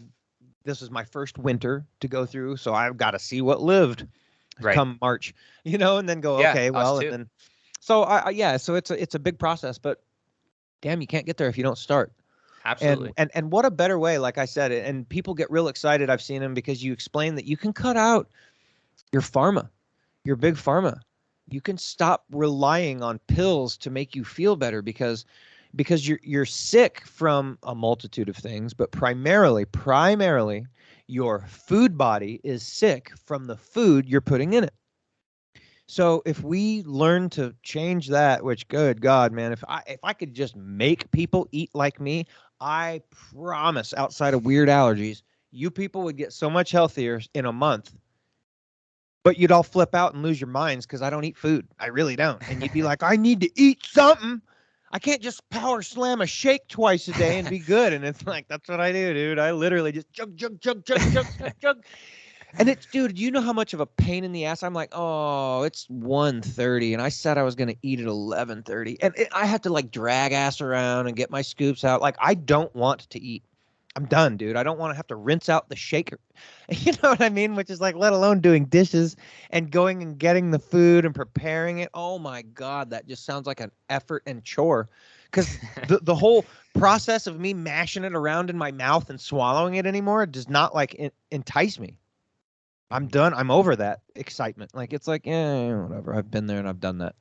this is my first winter to go through, so I've got to see what lived come March, and then go, okay, well, and then, so so it's a big process, but damn, you can't get there if you don't start. Absolutely. And what a better way, like I said, and people get real excited. I've seen them, because you explain that you can cut out your pharma, your big pharma. You can stop relying on pills to make you feel better, because you're sick from a multitude of things, but primarily your food body is sick from the food you're putting in it. So if we learn to change that, which, good God, man, if I could just make people eat like me, I promise, outside of weird allergies, you people would get so much healthier in a month. But you'd all flip out and lose your minds, because I don't eat food. I really don't. And you'd be like, I need to eat something. I can't just power slam a shake twice a day and be good. And it's like, that's what I do, dude. I literally just chug. And it's, dude, you know how much of a pain in the ass? I'm like, oh, it's 1:30, and I said I was going to eat at 11:30. And I have to like drag ass around and get my scoops out. Like, I don't want to eat. I'm done, dude. I don't want to have to rinse out the shaker. You know what I mean? Which is like, let alone doing dishes and going and getting the food and preparing it. Oh my God, that just sounds like an effort and chore. Because the whole process of me mashing it around in my mouth and swallowing it anymore does not like entice me. I'm done. I'm over that excitement. Like, it's like, yeah, whatever. I've been there and I've done that.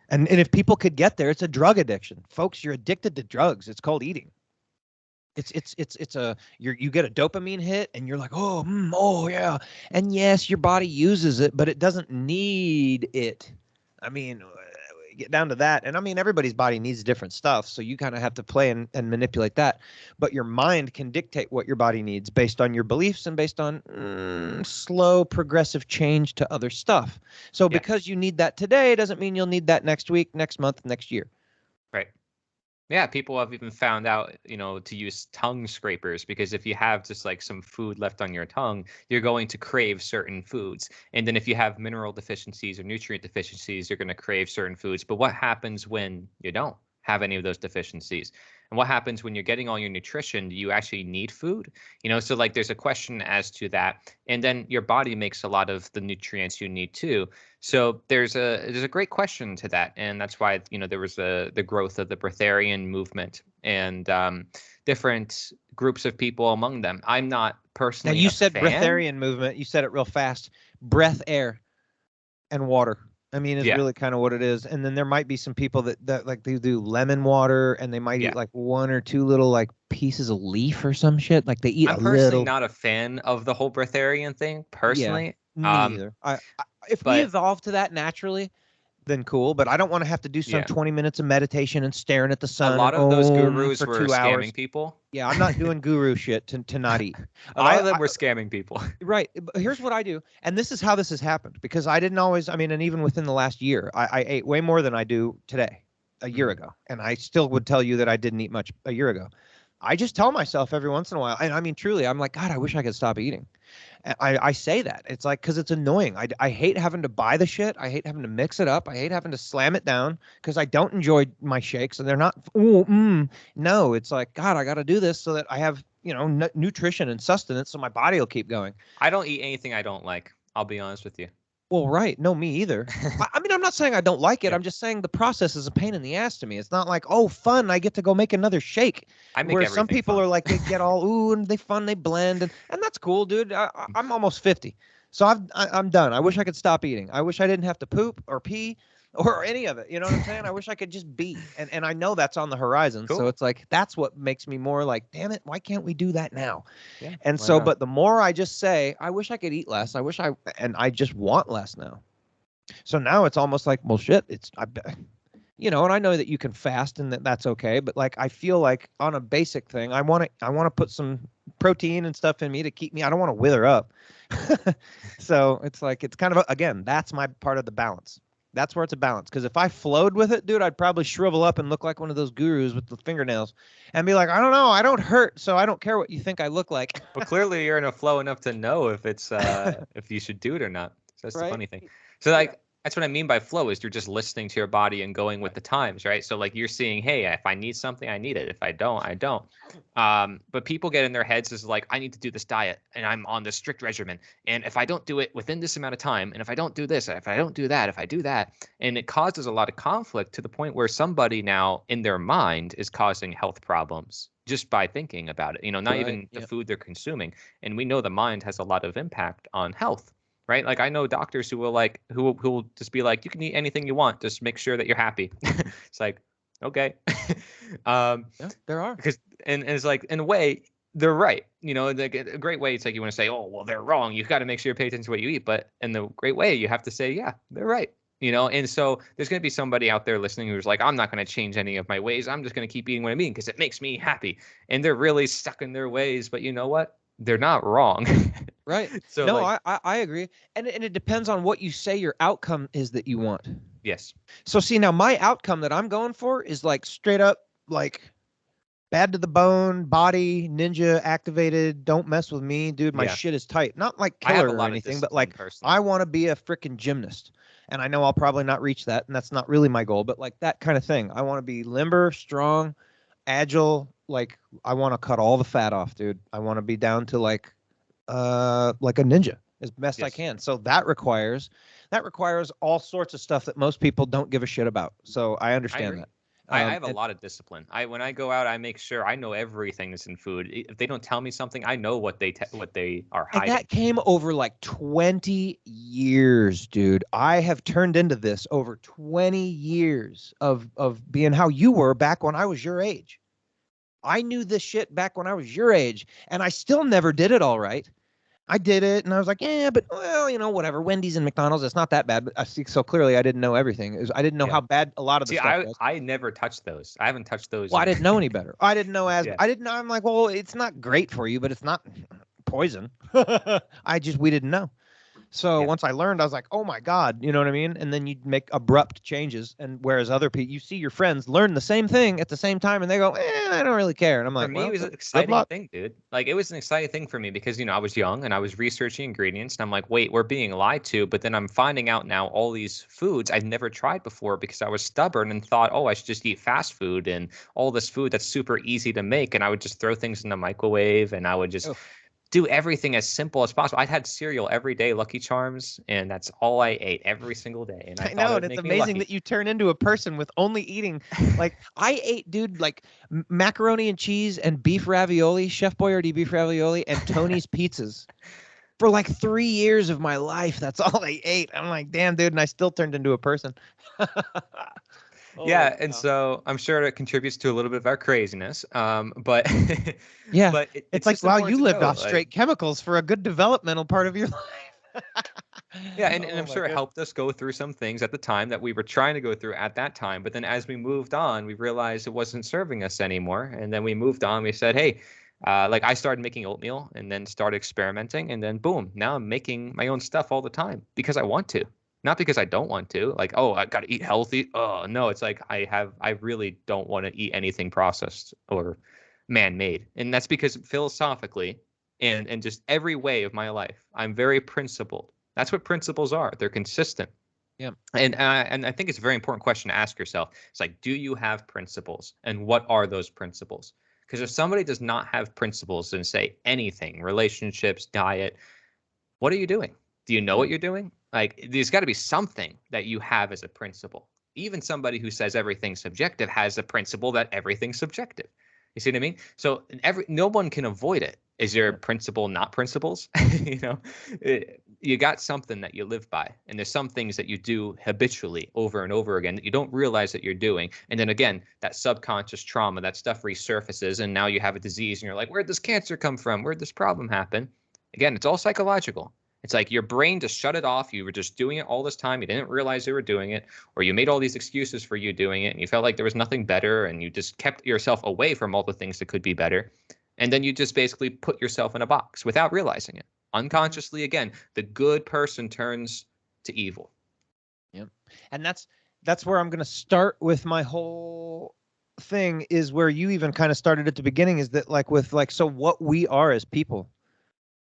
And if people could get there, it's a drug addiction. Folks, you're addicted to drugs. It's called eating. It's a you get a dopamine hit and you're like, oh, oh yeah. And yes, your body uses it, but it doesn't need it. I mean, get down to that. And I mean, everybody's body needs different stuff. So you kind of have to play and manipulate that. But your mind can dictate what your body needs based on your beliefs and based on slow, progressive change to other stuff. So Yeah. because you need that today doesn't mean you'll need that next week, next month, next year. Right. Yeah, people have even found out, to use tongue scrapers, because if you have just like some food left on your tongue, you're going to crave certain foods. And then if you have mineral deficiencies or nutrient deficiencies, you're going to crave certain foods. But what happens when you don't have any of those deficiencies? And what happens when you're getting all your nutrition? Do you actually need food? So like there's a question as to that. And then your body makes a lot of the nutrients you need too. So there's a great question to that, and that's why there was the growth of the breatharian movement and different groups of people among them. I'm not Now personally you a said fan. breatharian movement. You said it real fast. Breath, air, and water. I mean, is Yeah, really kind of what it is. And then there might be some people that like they do lemon water and they might eat yeah. like one or two little like pieces of leaf or some shit. Like they eat I'm a personally little. not a fan of the whole breatharian thing Yeah, personally. me either. If we But evolve to that naturally, then cool. But I don't want to have to do some yeah, 20 minutes of meditation and staring at the a sun and lot of those gurus for were 2 hours. scamming people. Yeah, I'm not doing guru shit to not eat. A lot of them were scamming people. Right. But here's what I do. And this is how this has happened because I didn't always, I mean, and even within the last year, I ate way more than I do today, a year Mhm. ago. And I still would tell you that I didn't eat much a year ago. I just tell myself every once in a while, and I mean, truly, I'm like, God, I wish I could stop eating. And I say that. It's like, because it's annoying. I hate having to buy the shit. I hate having to mix it up. I hate having to slam it down because I don't enjoy my shakes and they're not, no, it's like, God, I got to do this so that I have, nutrition and sustenance so my body will keep going. I don't eat anything I don't like. I'll be honest with you. Well, right. No, me either. I mean, I'm not saying I don't like it. Yeah. I'm just saying the process is a pain in the ass to me. It's not like, oh, fun, I get to go make another shake. I make Where some everything people fun. are like, they get all, ooh, and they fun, they blend. And that's cool, dude. I'm almost 50. So I'm done. I wish I could stop eating. I wish I didn't have to poop or pee or any of it. You know what I'm saying? I wish I could just be. And I know that's on the horizon. So Cool. it's like, that's what makes me more like, damn it, why can't we do that now? Yeah. And Why so, not? but the more I just say, I wish I could eat less. And I just want less now. So now it's almost like, well, shit, and I know that you can fast and that's okay, but like I feel like on a basic thing, I want to put some protein and stuff in me to keep me. I don't want to wither up. So it's like it's kind of again, that's my part of the balance. That's where it's a balance. Because if I flowed with it, dude, I'd probably shrivel up and look like one of those gurus with the fingernails, and be like, I don't know, I don't hurt, so I don't care what you think I look like. But clearly you're in a flow enough to know if it's if you should do it or not. So that's the Right? funny thing. So Yeah. like that's what I mean by flow is you're just listening to your body and going with Right. the times, right? So like you're seeing, hey, if I need something, I need it. If I don't, I don't. But people get in their heads is like, I need to do this diet and I'm on this strict regimen. And if I don't do it within this amount of time, and if I don't do this, if I don't do that, if I do that, and it causes a lot of conflict to the point where somebody now in their mind is causing health problems just by thinking about it, not Right. even the Yeah. food they're consuming. And we know the mind has a lot of impact on health, right? Like I know doctors who will who will just be like, you can eat anything you want, just make sure that you're happy. It's like, okay. Yeah. There are. Because and it's like in a way they're right. Like a great way, it's like you want to say, oh well, they're wrong. You've got to make sure you pay attention to what you eat. But in the great way, you have to say, yeah, they're right. And so there's going to be somebody out there listening who's like, I'm not going to change any of my ways. I'm just going to keep eating what I'm eating because it makes me happy. And they're really stuck in their ways. But you know what? They're not wrong. Right. So No, like, I agree. And it depends on what you say your outcome is that you want. yes. So see, now my outcome that I'm going for is like straight up like bad to the bone, body, ninja activated, don't mess with me, dude. My Yeah. shit is tight. Not like I have killer a or lot of anything, but discipline like personally. I want to be a freaking gymnast. And I know I'll probably not reach that, and that's not really my goal, but like that kind of thing. I want to be limber, strong, agile, like I want to cut all the fat off, dude. I want to be down to like a ninja as best I Yes. can. So that requires all sorts of stuff that most people don't give a shit about. So I I understand agree. that. I have a And lot of discipline. When I go out, I make sure I know everything that's in food. If they don't tell me something, I know what they are and hiding. that came over like 20 years, dude. I have turned into this over 20 years of being how you were back when I was your age. I knew this shit back when I was your age, and I still never did it all right. I did it, and I was like, yeah, but well, whatever. Wendy's and McDonald's, it's not that bad. But I see so clearly, I didn't know everything. I didn't know Yeah. how bad a lot of the See, stuff I was. I never touched those. I haven't touched those Well, I in. didn't know any better. I didn't know Yeah. I didn't know. I'm like, well, it's not great for you, but it's not poison. We didn't know. So Yeah. once I learned, I was like, oh my God, you know what I mean? And then you make abrupt changes. And whereas other people, you see your friends learn the same thing at the same time and they go, I don't really care. And I'm For like, me, it well, was an good exciting luck. thing, dude. Like, it was an exciting thing for me because, I was young and I was researching ingredients and I'm like, wait, we're being lied to. But then I'm finding out now all these foods I've never tried before because I was stubborn and thought, oh, I should just eat fast food and all this food that's super easy to make. And I would just throw things in the microwave and I would just Oh, do everything as simple as possible. I had cereal every day, Lucky Charms, and that's all I ate every single day. And I I thought know. it And would it's make me amazing lucky. that you turn into a person with only eating, like, I ate, dude, like macaroni and cheese and beef ravioli, Chef Boyardee beef ravioli, and Tony's pizzas for like 3 years of my life. That's all I ate. I'm like, damn, dude. And I still turned into a person. Holy Yeah, and cow. so I'm sure it contributes to a little bit of our craziness. But Yeah. but It's it's like, just wow, important you to lived know, off like, straight chemicals for a good developmental part of your life. yeah, and Oh I'm my sure it goodness. helped us go through some things at the time that we were trying to go through at that time. But then as we moved on, we realized it wasn't serving us anymore. And then we moved on. We said, hey, like I started making oatmeal and then started experimenting. And then boom, now I'm making my own stuff all the time because I want to, not because I don't want to. Like, oh, I got to eat healthy. Oh, no, it's like I really don't want to eat anything processed or man-made. And that's because philosophically and just every way of my life, I'm very principled. That's what principles are. They're consistent. Yeah. And I think it's a very important question to ask yourself. It's like, do you have principles? And what are those principles? Because if somebody does not have principles in, say, anything, relationships, diet, what are you doing? Do you know what you're doing? Like, there's got to be something that you have as a principle. Even somebody who says everything's subjective has a principle that everything's subjective. You see what I mean? So no one can avoid it. Is there a Yeah. principle, not principles? You got something that you live by, and there's some things that you do habitually over and over again that you don't realize that you're doing. And then again, that subconscious trauma, that stuff resurfaces, and now you have a disease, and you're like, where'd this cancer come from? Where'd this problem happen? Again, it's all psychological. It's like your brain just shut it off. You were just doing it all this time. You didn't realize you were doing it, or you made all these excuses for you doing it, and you felt like there was nothing better, and you just kept yourself away from all the things that could be better. And then you just basically put yourself in a box without realizing it. Unconsciously, again, the good person turns to evil. Yep. And that's where I'm going to start with my whole thing, is where you even kind of started at the beginning, is that like with like, so what we are as people.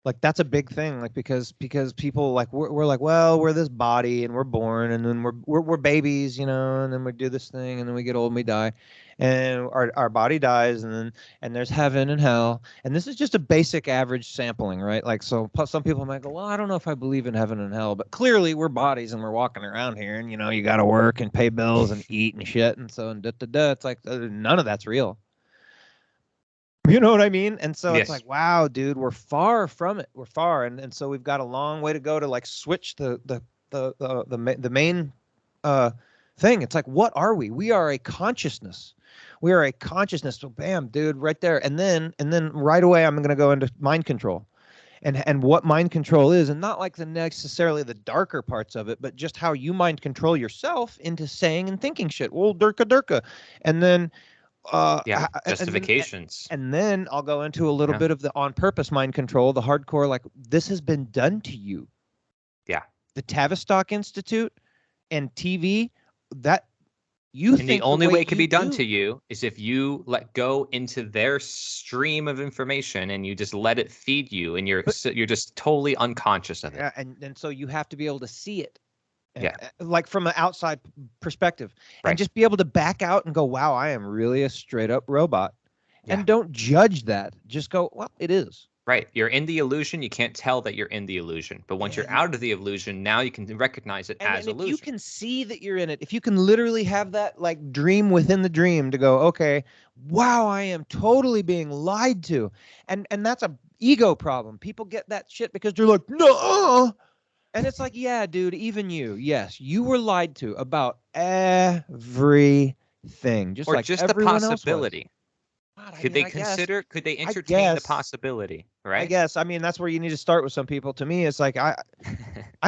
Like that's a big thing, like because people like we're like, well, we're this body and we're born and then we're babies, and then we do this thing and then we get old and we die, and our body dies, and there's heaven and hell, and this is just a basic average sampling, right? Like, so some people might go, well, I don't know if I believe in heaven and hell, but clearly we're bodies and we're walking around here, and you got to work and pay bills and eat and shit, and so and da da da. It's like none of that's real. You know what I mean? And so it's Yes. like, wow, dude, we're far from it. We're far, and so we've got a long way to go to like switch the main thing. It's like, what are we? We are a consciousness. We are a consciousness. So bam, dude, right there. And then right away, I'm gonna go into mind control, and what mind control is, and not like the necessarily the darker parts of it, but just how you mind control yourself into saying and thinking shit. Well, durka durka, and then Yeah. and then Justifications. and then I'll go into a little Yeah. bit of the on purpose mind control, the hardcore, like this has been done to you. Yeah. The Tavistock Institute and TV, that you And the think the only way way it can you be done to do. you is if you let go into their stream of information and you just let it feed you, and But you're just totally unconscious of it. yeah, and so you have to be able to see it, Yeah. like from an outside perspective, and Right. just be able to back out and go, wow, I am really a straight up robot. Yeah. And don't judge that. Just go, well, it is. Right. You're in the illusion. You can't tell that you're in the illusion. But once you're And out of the illusion, now you can recognize it as if you illusion. can see that you're in it, if you can literally have that like dream within the dream to go, okay, wow, I am totally being lied to. And that's a ego problem. People get that shit because they're like, no. And it's like, yeah, dude, even you, yes, you were lied to about everything, just Or like just the everyone else was. possibility. God, I Could mean, they I guess, consider, could they I entertain the guess, possibility? I Right. guess. I mean, that's where you need to start with some people. To me, it's like I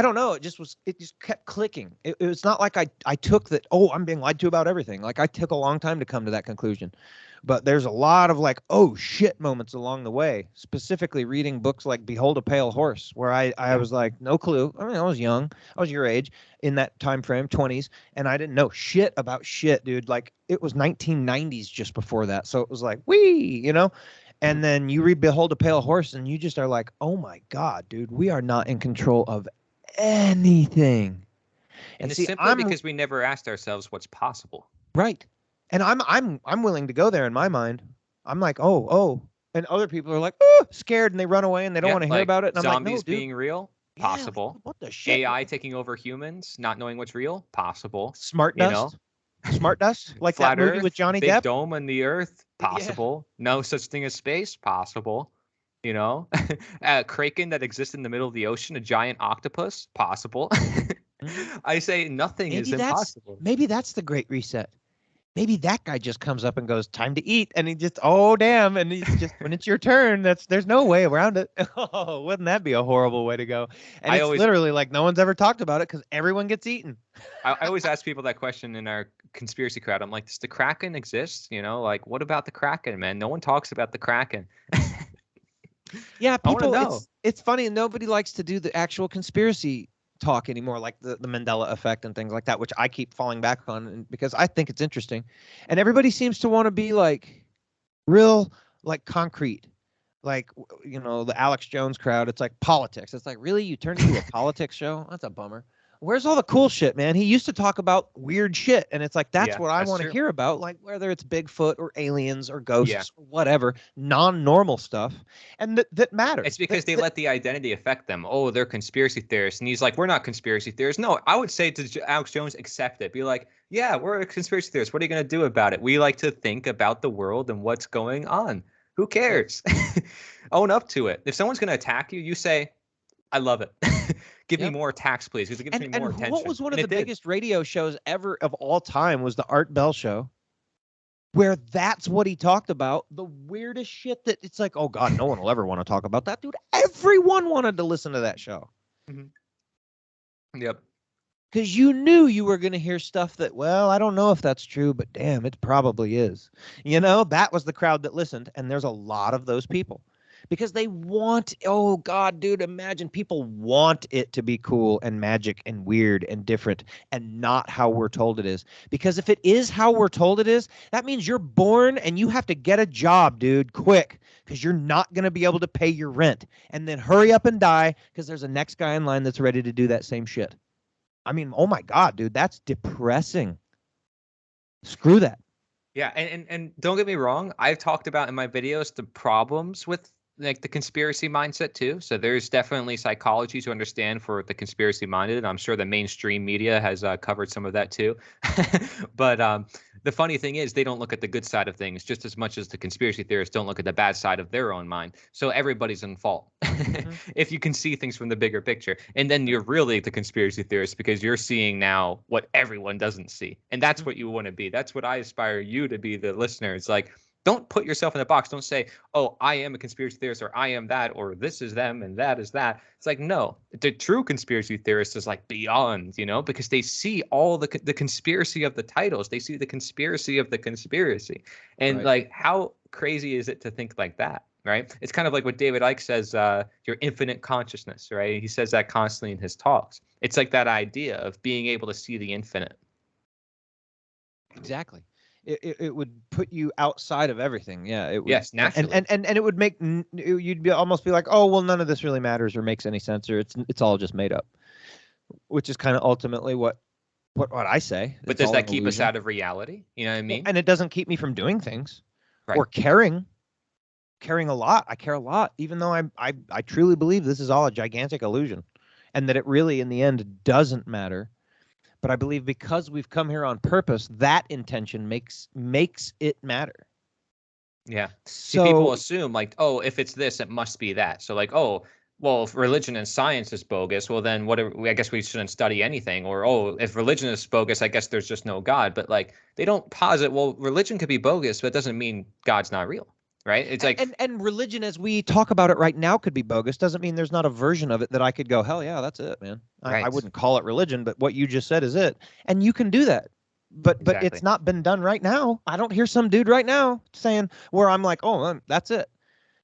don't know. It just kept clicking. It was not like I took that, oh, I'm being lied to about everything. Like I took a long time to come to that conclusion. But there's a lot of like, oh shit moments along the way, specifically reading books like Behold a Pale Horse, where I Yeah. was like, no clue. I mean, I was young. I was your age in that time frame, 20s, and I didn't know shit about shit, dude. Like it was 1990s just before that. So it was like, wee, you know? Mhm. And then you read Behold a Pale Horse and you just are like, oh my God, dude, we are not in control of anything. And And it's see, simply I'm because we never asked ourselves what's possible. right. And I'm willing to go there in my mind. I'm like, oh. And other people are like, oh, scared and they run away and they don't Yeah. want to hear Like about it. And I'm like, no, zombies dude. being real, Yeah, like, possible. what the shit? AI taking over humans, not knowing what's real, possible. Smart You know, dust? Smart dust? Like that flat movie with Earth, Johnny big Depp? dome on the Earth, Yeah. possible. No such thing as space, possible. You know, kraken that exists in the middle of the ocean, a giant octopus, possible. Mhm. I say nothing is impossible. Maybe that's the great reset. Maybe that guy just comes up and goes, time to eat. And he just, oh, damn. And he's just, when it's your turn, there's no way around it. Oh, wouldn't that be a horrible way to go? And I it's always literally like no one's ever talked about it because everyone gets eaten. I always ask people that question in our conspiracy crowd. I'm like, does the Kraken exist? You know, like what about the Kraken, man? No one talks about the Kraken. Yeah, I want to people, know. it's funny. Nobody likes to do the actual conspiracy talk anymore, like the Mandela effect and things like that, which I keep falling back on because I think it's interesting. And everybody seems to want to be like real, like concrete. Like the Alex Jones crowd, it's like politics. It's like, really, you turned into a politics show? That's a bummer. Where's all the cool shit, man? He used to talk about weird shit, and it's like that's Yeah, what I that's want to true. hear about, like whether it's Bigfoot or aliens or Yeah. ghosts or whatever, non-normal stuff, and that It's matters. because they let the identity affect them. Oh, they're conspiracy theorists. And he's like, we're not conspiracy theorists. No, I would say to Alex Jones, accept it. Be like, yeah, we're a conspiracy theorist. What are you going to do about it? We like to think about the world and what's going on. Who Yep. cares? Own up to it. If someone's going to attack you, you say, I love it. Give me Yep. more attacks, please, because it gives me And more what attention. was one of And the it did. biggest radio shows ever of all time was the Art Bell Show, where that's what he talked about. The weirdest shit that it's like, oh God, no one will ever want to talk about that, dude. Everyone wanted to listen to that show Mhm. Yep. because you knew you were going to hear stuff that, well, I don't know if that's true, but damn, it probably is. That was the crowd that listened. And there's a lot of those people because they want, oh God, dude, imagine people want it to be cool and magic and weird and different and not how we're told it is. Because if it is how we're told it is, that means you're born and you have to get a job, dude, quick, because you're not going to be able to pay your rent. And then hurry up and die because there's a next guy in line that's ready to do that same shit. I mean, oh my God, dude, that's depressing. Screw that. Yeah, and don't get me wrong, I've talked about in my videos the problems with like the conspiracy mindset too. So there's definitely psychology to understand for the conspiracy minded. I'm sure the mainstream media has covered some of that too. But the funny thing is they don't look at the good side of things just as much as the conspiracy theorists don't look at the bad side of their own mind. So everybody's in fault Mm-hmm. if you can see things from the bigger picture. And then you're really the conspiracy theorist because you're seeing now what everyone doesn't see. And that's what you want to be. That's what I aspire you to be, the listener. It's like, don't put yourself in a box. Don't say, oh, I am a conspiracy theorist or I am that or this is them and that is that. It's like, no, the true conspiracy theorist is like beyond, because they see all the conspiracy of the titles. They see the conspiracy of the conspiracy. And Right. like, how crazy is it to think like that? Right. It's kind of like what David Icke says, your infinite consciousness. Right. He says that constantly in his talks. It's like that idea of being able to see the infinite. Exactly. It would put you outside of everything. Yeah, it would. Yes, naturally. And it would make you'd almost be like, oh well, none of this really matters or makes any sense, or it's all just made up, which is kind of ultimately what I say. But It's does all that an keep us illusion. out of reality? You know what I Well, mean? and it doesn't keep me from doing things Right. or caring. caring a lot. I care a lot, even though I truly believe this is all a gigantic illusion, and that it really, in the end, doesn't matter. But I believe because we've come here on purpose, that intention makes it matter. Yeah. See, people So assume like, oh, if it's this, it must be that. So like, oh, well, if religion and science is bogus, well, then I guess we shouldn't study anything. Or, oh, if religion is bogus, I guess there's just no God. But like, they don't posit, well, religion could be bogus, but it doesn't mean God's not real, right? It's like, and religion as we talk about it right now could be bogus. Doesn't mean there's not a version of it that I could go, hell yeah, that's it, man. I right, wouldn't call it religion, but what you just said is it. And you can do that. But it's exactly. not been done right now. I don't hear some dude right now saying where I'm like, oh, that's it.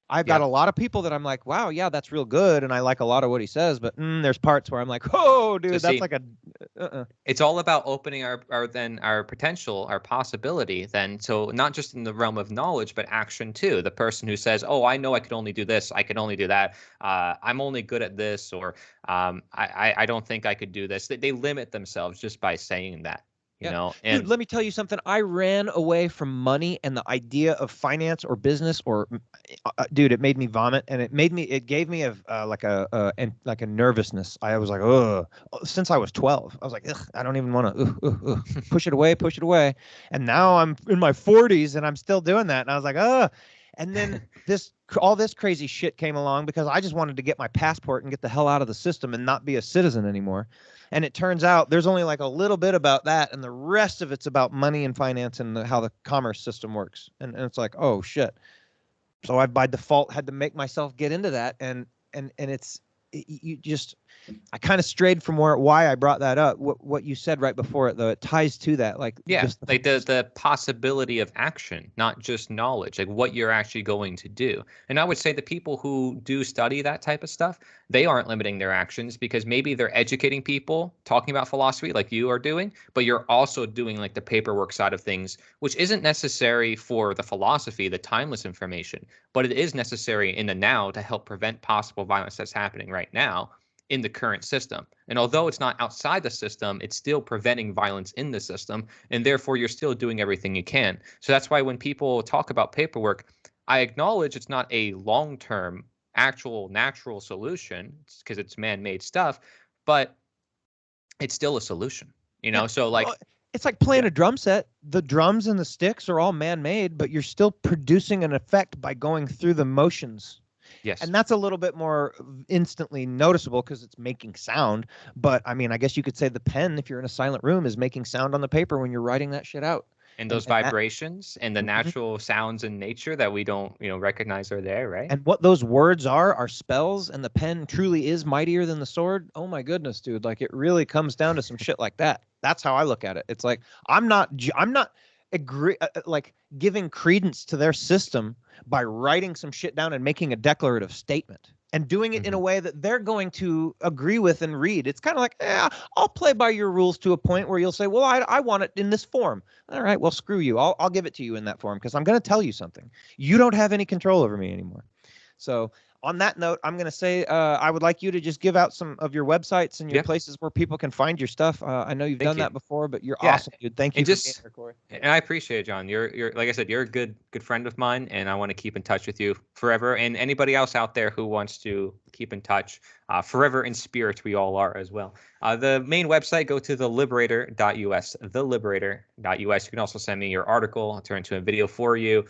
I've got a Yep. lot of people that I'm like, wow, yeah, that's real good, and I like a lot of what he says. But there's parts where I'm like, oh, So dude, that's see, like a. it's all about opening our potential, our possibility then. So not just in the realm of knowledge, but action too. The person who says, oh, I know I could only do this, I could only do that, I'm only good at this, or I don't think I could do this. They limit themselves just by saying that, Yeah. Dude, and let me tell you something. I ran away from money and the idea of finance or business or dude, it made me vomit, and it gave me like a nervousness. I was like, ugh, since I was 12. I was like, ugh, I don't even want to push it away, push it away. And now I'm in my 40s and I'm still doing that. And I was like, ugh. And then all this crazy shit came along because I just wanted to get my passport and get the hell out of the system and not be a citizen anymore. And it turns out there's only like a little bit about that, and the rest of it's about money and finance and how the commerce system works. And it's like, oh shit. So I by default had to make myself get into that, and you just I kind of strayed from why I brought that up. What you said right before it though, it ties to that, like yeah, just like the possibility of action, not just knowledge, like what you're actually going to do. And I would say the people who do study that type of stuff, they aren't limiting their actions because maybe they're educating people, talking about philosophy like you are doing, but you're also doing like the paperwork side of things, which isn't necessary for the philosophy, the timeless information, but it is necessary in the now to help prevent possible violence that's happening right now in the current system. And although it's not outside the system, it's still preventing violence in the system. And therefore, you're still doing everything you can. So that's why when people talk about paperwork, I acknowledge it's not a long term, actual, natural solution because it's man made stuff, but it's still a solution, yeah. So Well, like, it's like playing yeah, a drum set. The drums and the sticks are all man-made, but you're still producing an effect by going through the motions. yes. And that's a little bit more instantly noticeable because it's making sound. But I mean, I guess you could say the pen, if you're in a silent room, is making sound on the paper when you're writing that shit out. And And those that vibrations and the Mhm. natural sounds in nature that we don't, recognize are there, right? And what those words are spells, and the pen truly is mightier than the sword. Oh my goodness, dude! Like it really comes down to some shit like that. That's how I look at it. It's like I'm not like giving credence to their system by writing some shit down and making a declarative statement and doing it in a Hmm. way that they're going to agree with and read. It's kind of like, yeah, I'll play by your rules to a point where you'll say, well, I want it in this form. All right, well, screw you. I'll give it to you in that form because I'm going to tell you something. You don't have any control over me anymore. So on that note, I'm going to say I would like you to just give out some of your websites and your Yep. places where people can find your stuff. I know you've Thank done you. that before, but you're Yeah. awesome, dude. Thank you And for being just here, Corey. and I appreciate it, John. You're like I said, you're a good friend of mine, and I want to keep in touch with you forever. And anybody else out there who wants to keep in touch, forever in spirit, we all are as well. The main website, go to theliberator.us, theliberator.us. You can also send me your article. I'll turn it into a video for you.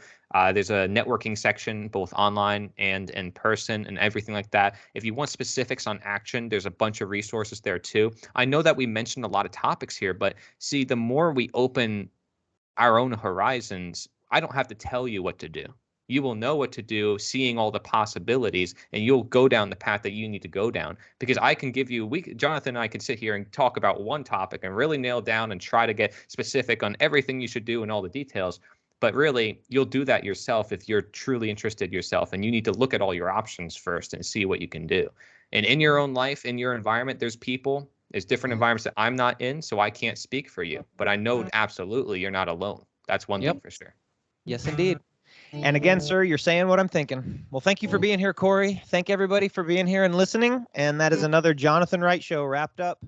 There's a networking section, both online and in person, and everything like that. If you want specifics on action, there's a bunch of resources there too. I know that we mentioned a lot of topics here, but see, the more we open our own horizons, I don't have to tell you what to do. You will know what to do, seeing all the possibilities, and you'll go down the path that you need to go down. Because I can give you, Jonathan and I can sit here and talk about one topic and really nail down and try to get specific on everything you should do and all the details. But really, you'll do that yourself if you're truly interested yourself, and you need to look at all your options first and see what you can do. And in your own life, in your environment, there's different environments that I'm not in, so I can't speak for you. But I know absolutely you're not alone. That's one Yep. thing for sure. Yes, indeed. And again, sir, you're saying what I'm thinking. Well, thank you for being here, Corey. Thank everybody for being here and listening. And that is another Jonathan Wright show wrapped up.